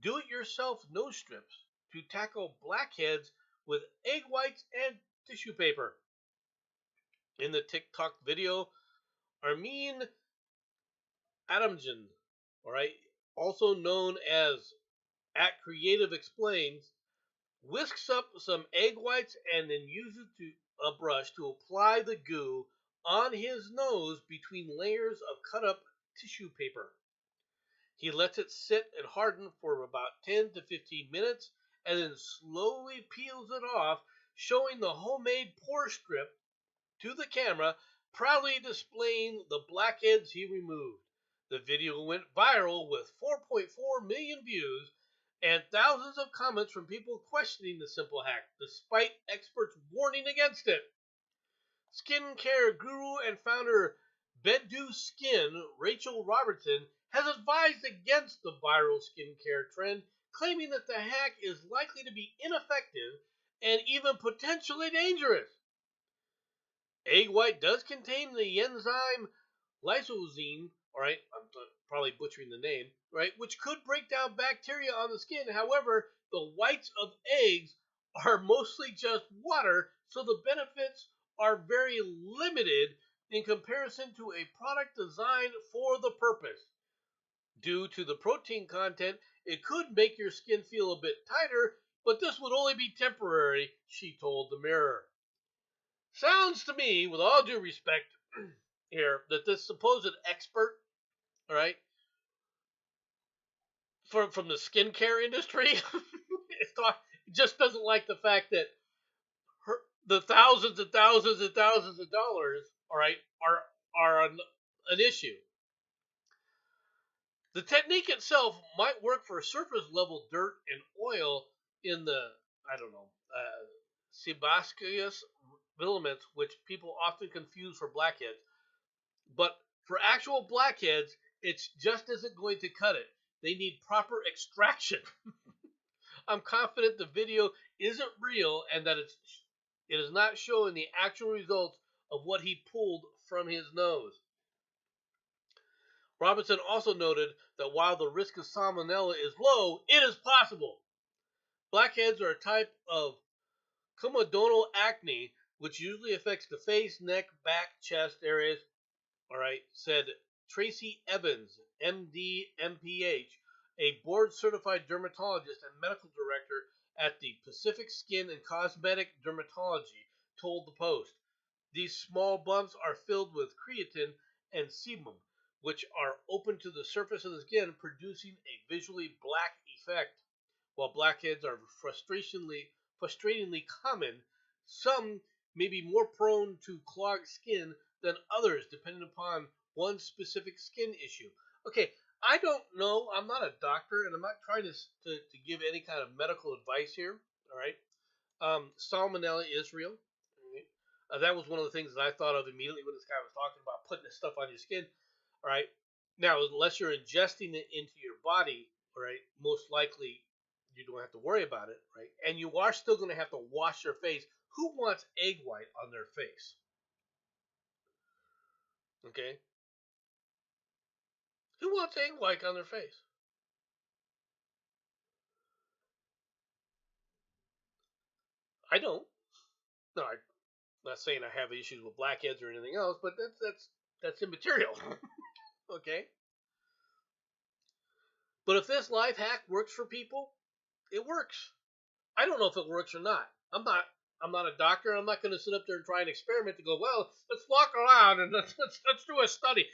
do it yourself nose strips to tackle blackheads with egg whites and tissue paper. In the TikTok video, Armin Adamjan, all right, also known as at Creative Explains, whisks up some egg whites and then uses a brush to apply the goo on his nose between layers of cut up tissue paper. He lets it sit and harden for about 10 to 15 minutes and then slowly peels it off, showing the homemade pore strip to the camera, proudly displaying the blackheads he removed. The video went viral with 4.4 million views and thousands of comments from people questioning the simple hack, despite experts warning against it. Skincare guru and founder Bedu Skin, Rachel Robertson, has advised against the viral skincare trend, claiming that the hack is likely to be ineffective and even potentially dangerous. Egg white does contain the enzyme lysosine, all right, I'm probably butchering the name, right, which could break down bacteria on the skin. However, the whites of eggs are mostly just water, so the benefits are very limited in comparison to a product designed for the purpose. Due to the protein content, it could make your skin feel a bit tighter, but this would only be temporary, she told the Mirror. Sounds to me, with all due respect here, that this supposed expert, all right, from the skincare industry, just doesn't like the fact that the thousands and thousands and thousands of dollars, all right, are an issue. The technique itself might work for surface level dirt and oil in the, I don't know, sebaceous filaments, which people often confuse for blackheads. But for actual blackheads, it's just isn't going to cut it. They need proper extraction. I'm confident the video isn't real and that it is not showing the actual results of what he pulled from his nose. Robinson also noted that while the risk of salmonella is low, it is possible. Blackheads are a type of comedonal acne, which usually affects the face, neck, back, chest areas. All right, said Tracy Evans, MD, MPH, a board-certified dermatologist and medical director at the Pacific Skin and Cosmetic Dermatology, told the Post. These small bumps are filled with creatine and sebum, which are open to the surface of the skin, producing a visually black effect. While blackheads are frustratingly common, some may be more prone to clogged skin than others, depending upon one specific skin issue. Okay, I don't know. I'm not a doctor, and I'm not trying to give any kind of medical advice here. All right. Salmonella is real. Right? That was one of the things that I thought of immediately when this guy was talking about putting this stuff on your skin. All right. Now, unless you're ingesting it into your body, all right, most likely you don't have to worry about it, right? And you are still going to have to wash your face. Who wants egg white on their face? Okay. Who wants egg white on their face? I don't. No, I'm not saying I have issues with blackheads or anything else, but that's immaterial. Okay. But if this life hack works for people, it works. I don't know if it works or not. I'm not I'm not a doctor. I'm not going to sit up there and try an experiment to go, well, let's walk around and let's do a study.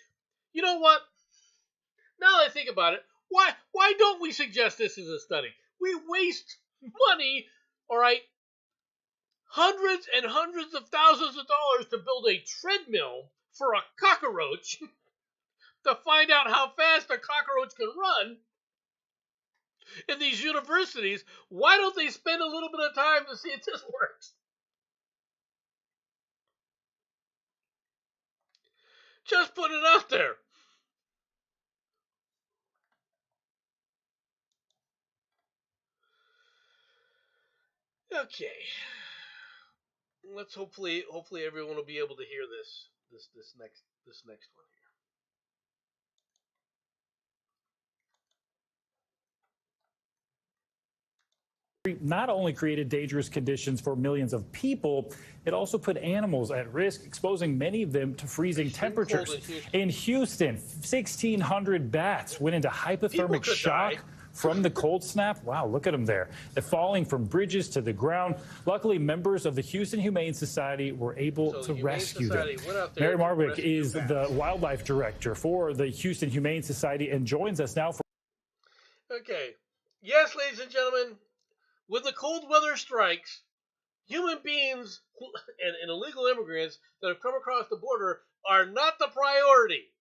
You know what? Now that I think about it, why don't we suggest this as a study? We waste money, all right, hundreds and hundreds of thousands of dollars to build a treadmill for a cockroach to find out how fast a cockroach can run in these universities. Why don't they spend a little bit of time to see if this works? Just put it out there. Okay. Let's hopefully everyone will be able to hear this next one not only created dangerous conditions for millions of people, it also put animals at risk, exposing many of them to freezing temperatures. In Houston, 1,600 bats went into hypothermic shock from the cold snap. Wow, look at them there. They're falling from bridges to the ground. Luckily, members of the Houston Humane Society were able to rescue them. Mary Marvick is the wildlife director for the Houston Humane Society and joins us now for... Okay. Yes, ladies and gentlemen, when the cold weather strikes, human beings and illegal immigrants that have come across the border are not the priority.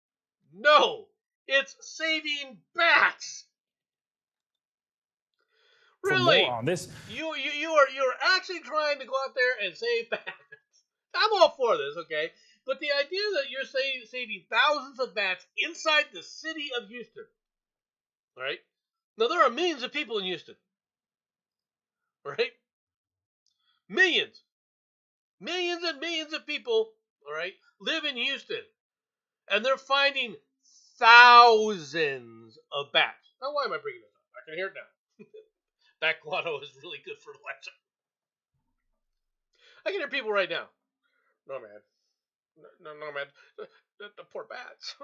No, it's saving bats. Really? On this, you're actually trying to go out there and save bats. I'm all for this, okay? But the idea that you're saving thousands of bats inside the city of Houston, all right? Now there are millions of people in Houston, right? Millions and millions of people, all right, live in Houston, and they're finding thousands of bats. Now, why am I bringing this up? I can hear it now. Bat guano is really good fertilizer. I can hear people right now. No, man. No, man. The poor bats.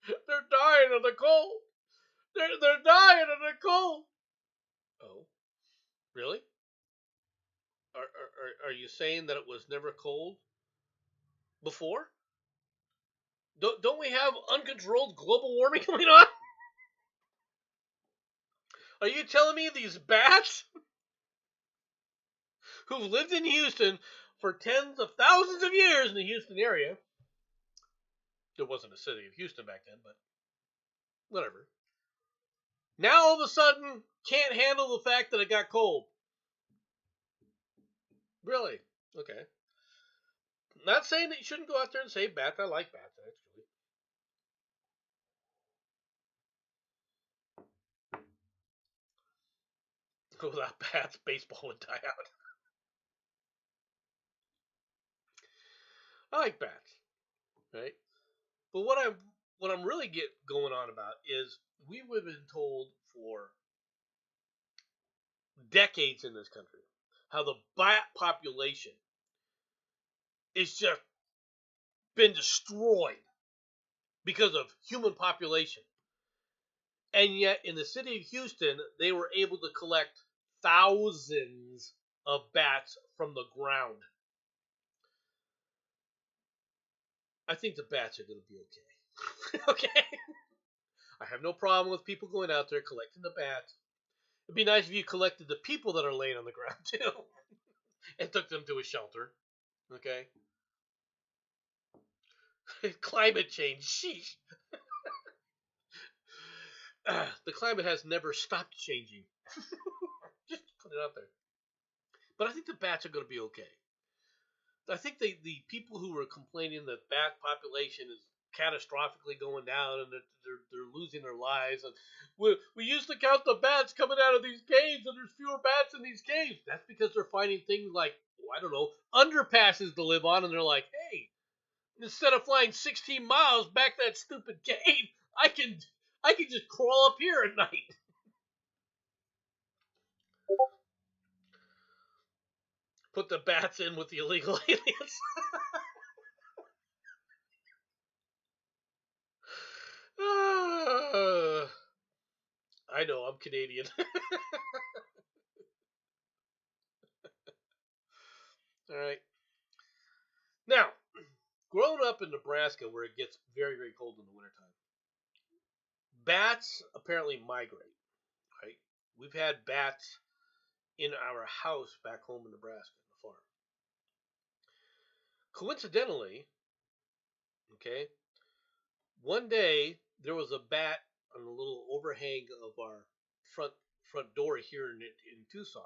They're dying of the cold. They're dying of the cold. Oh, really? Are you saying that it was never cold before? Don't we have uncontrolled global warming going on? Are you telling me these bats who've lived in Houston for tens of thousands of years in the Houston area, there wasn't a city of Houston back then, but whatever, now all of a sudden can't handle the fact that it got cold? Really? Okay. Not saying that you shouldn't go out there and save bats. I like bats, actually. Without bats, baseball would die out. I like bats, right? But what I'm really going on about is we've been told for decades in this country how the bat population is just been destroyed because of human population. And yet in the city of Houston, they were able to collect thousands of bats from the ground. I think the bats are going to be okay. Okay? I have no problem with people going out there collecting the bats. It'd be nice if you collected the people that are laying on the ground too and took them to a shelter. Okay? Climate change. Sheesh. The climate has never stopped changing. Just put it out there. But I think the bats are going to be okay. I think the people who were complaining that bat population is catastrophically going down and that they're losing their lives, and we used to count the bats coming out of these caves and there's fewer bats in these caves. That's because they're finding things like, I don't know, underpasses to live on, and they're like, hey, instead of flying 16 miles back that stupid cave, I can just crawl up here at night. Put the bats in with the illegal aliens. I know, I'm Canadian. All right. Now, growing up in Nebraska where it gets very, very cold in the wintertime, bats apparently migrate, right? We've had bats in our house back home in Nebraska, on the farm. Coincidentally, okay, one day there was a bat on the little overhang of our front door here in Tucson.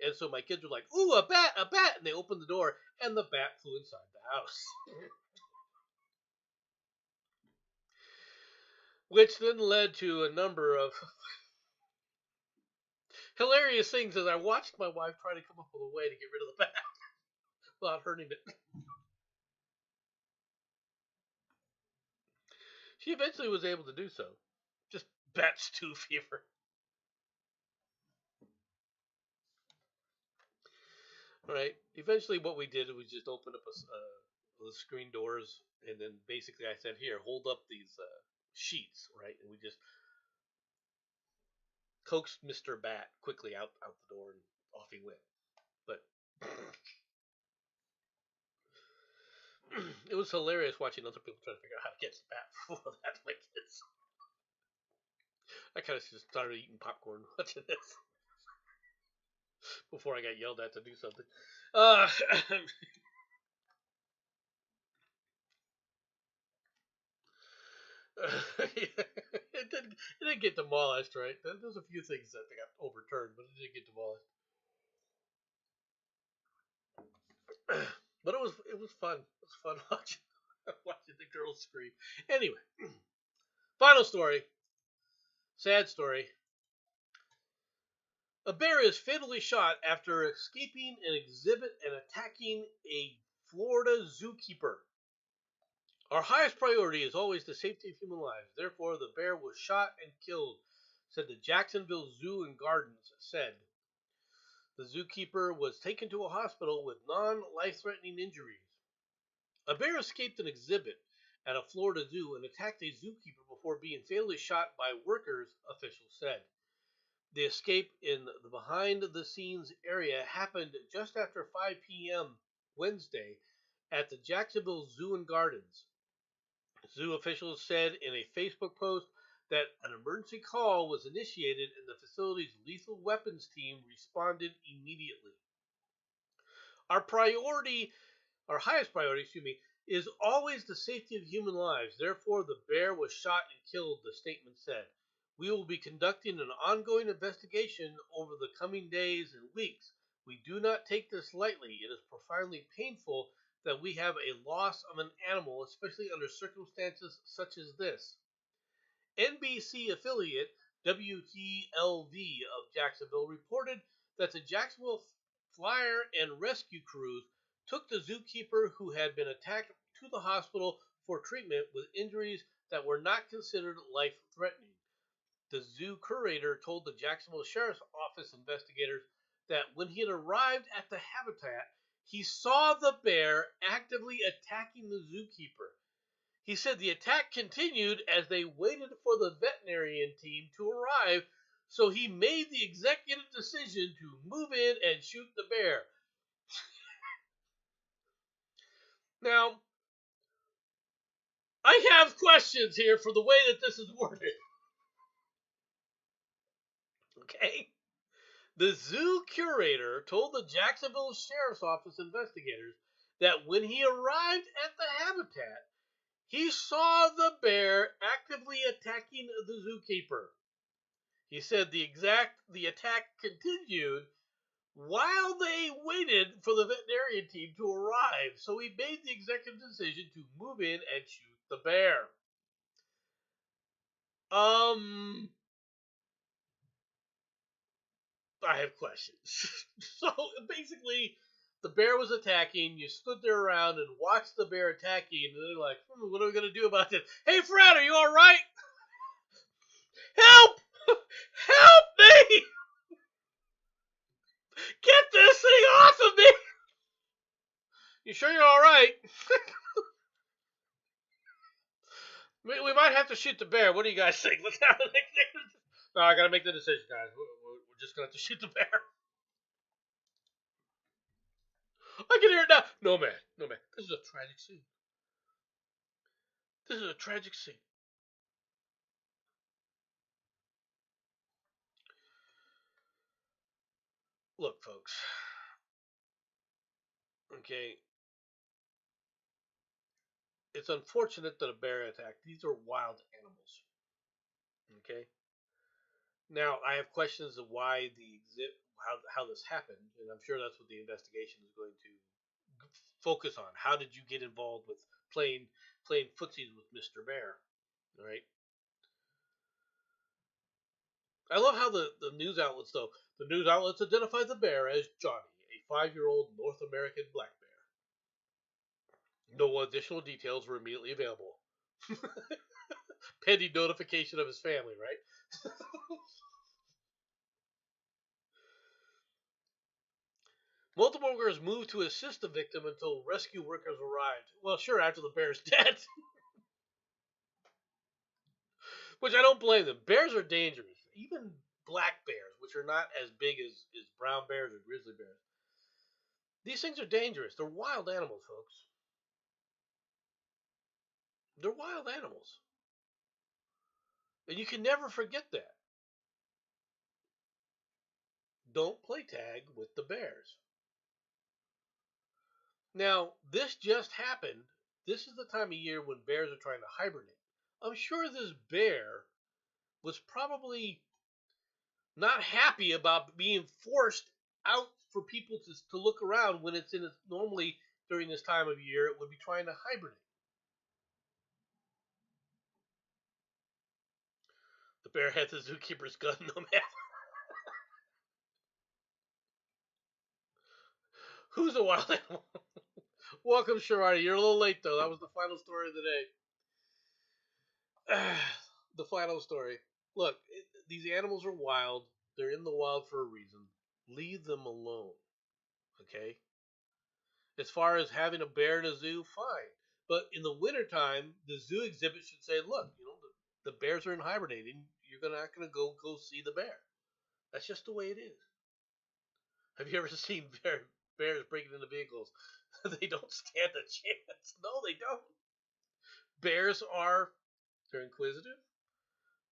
And so my kids were like, "Ooh, a bat, a bat." And they opened the door and the bat flew inside the house. Which then led to a number of hilarious things as I watched my wife try to come up with a way to get rid of the bat without hurting it. She eventually was able to do so. Just bat stew fever. All right. Eventually, what we did was just open up the screen doors, and then basically I said, "Here, hold up these sheets," right? And we just coaxed Mr. Bat quickly out the door, and off he went. But it was hilarious watching other people try to figure out how to get the bat before that to my kids. I kind of just started eating popcorn watching this before I got yelled at to do something. It didn't get demolished, right? There's a few things that got overturned, but it didn't get demolished. But it was fun. It was fun watching the girls scream. Anyway, final story. Sad story. A bear is fatally shot after escaping an exhibit and attacking a Florida zookeeper. Our highest priority is always the safety of human lives. Therefore, the bear was shot and killed, said the Jacksonville Zoo and Gardens said. The zookeeper was taken to a hospital with non-life-threatening injuries. A bear escaped an exhibit at a Florida zoo and attacked a zookeeper before being fatally shot by workers, officials said. The escape in the behind-the-scenes area happened just after 5 p.m. Wednesday at the Jacksonville Zoo and Gardens. Zoo officials said in a Facebook post that an emergency call was initiated and the facility's lethal weapons team responded immediately. Our highest priority, is always the safety of human lives. Therefore, the bear was shot and killed, the statement said. We will be conducting an ongoing investigation over the coming days and weeks. We do not take this lightly. It is profoundly painful that we have a loss of an animal, especially under circumstances such as this. NBC affiliate WTLV of Jacksonville reported that the Jacksonville Fire and Rescue crews took the zookeeper who had been attacked to the hospital for treatment with injuries that were not considered life-threatening. The zoo curator told the Jacksonville Sheriff's Office investigators that when he had arrived at the habitat, he saw the bear actively attacking the zookeeper. He said the attack continued as they waited for the veterinarian team to arrive, so he made the executive decision to move in and shoot the bear. Now, I have questions here for the way that this is worded. Okay? The zoo curator told the Jacksonville Sheriff's Office investigators that when he arrived at the habitat, he saw the bear actively attacking the zookeeper. He said the attack continued while they waited for the veterinarian team to arrive, so he made the executive decision to move in and shoot the bear. I have questions. So basically, the bear was attacking. You stood there around and watched the bear attacking, and they're like, "What are we gonna do about this?" Hey, Fred, are you all right? Help! Help me! Get this thing off of me! You sure you're all right? We might have to shoot the bear. What do you guys think? Let's have the next. No, I gotta make the decision, guys. We're just gonna have to shoot the bear. I can hear it now. No, man. No, man. This is a tragic scene. This is a tragic scene. Look, folks. Okay. It's unfortunate that a bear attacked. These are wild animals. Okay. Now, I have questions of why how this happened, and I'm sure that's what the investigation is going to focus on. How did you get involved with playing footsies with Mr. Bear? All right. I love how the news outlets identify the bear as Johnny, a 5-year-old North American black bear. No additional details were immediately available. Pending notification of his family, right? Multiple workers moved to assist the victim until rescue workers arrived. Well, sure, after the bear's dead. Which I don't blame them. Bears are dangerous. Even black bears, which are not as big as brown bears or grizzly bears. These things are dangerous. They're wild animals, folks. They're wild animals. And you can never forget that. Don't play tag with the bears. Now, this just happened. This is the time of year when bears are trying to hibernate. I'm sure this bear was probably not happy about being forced out for people to look around when it's normally during this time of year it would be trying to hibernate. The bear had the zookeeper's gun no matter. Who's a wild animal? Welcome, Sharadi. You're a little late though. That was the final story of the day. The final story. Look, these animals are wild. They're in the wild for a reason. Leave them alone. Okay? As far as having a bear in a zoo, fine. But in the wintertime, the zoo exhibit should say, look, the bears are hibernating. You're not going to go see the bear. That's just the way it is. Have you ever seen bears breaking into vehicles? They don't stand a chance. No, they don't. Bears they're inquisitive.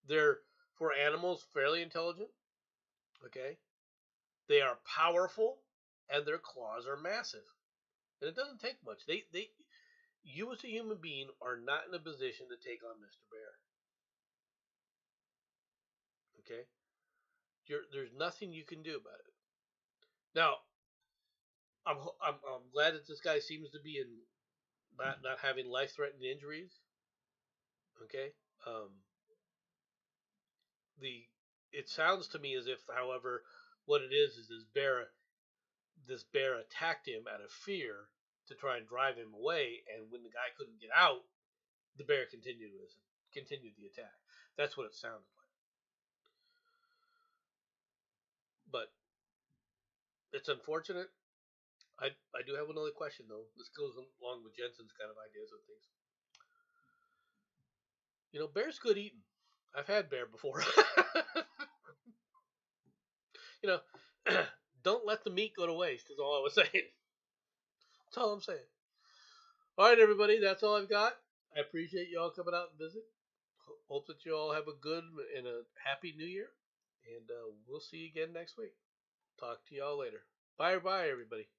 They're, for animals, fairly intelligent. Okay? They are powerful, and their claws are massive. And it doesn't take much. You as a human being are not in a position to take on Mr. Bear. Okay? There's nothing you can do about it. Now, I'm glad that this guy seems to be in not having life-threatening injuries. Okay? It sounds to me as if, however, what it is this bear attacked him out of fear to try and drive him away, and when the guy couldn't get out, the bear continued the attack. That's what it sounded like. But it's unfortunate. I do have another question though. This goes along with Jensen's kind of ideas of things. Bear's good eating. I've had bear before. Don't let the meat go to waste is all I was saying. That's all I'm saying. All right, everybody, that's all I've got. I appreciate you all coming out and visit. Hope that you all have a good and a happy New Year, and we'll see you again next week. Talk to y'all later. Bye, everybody.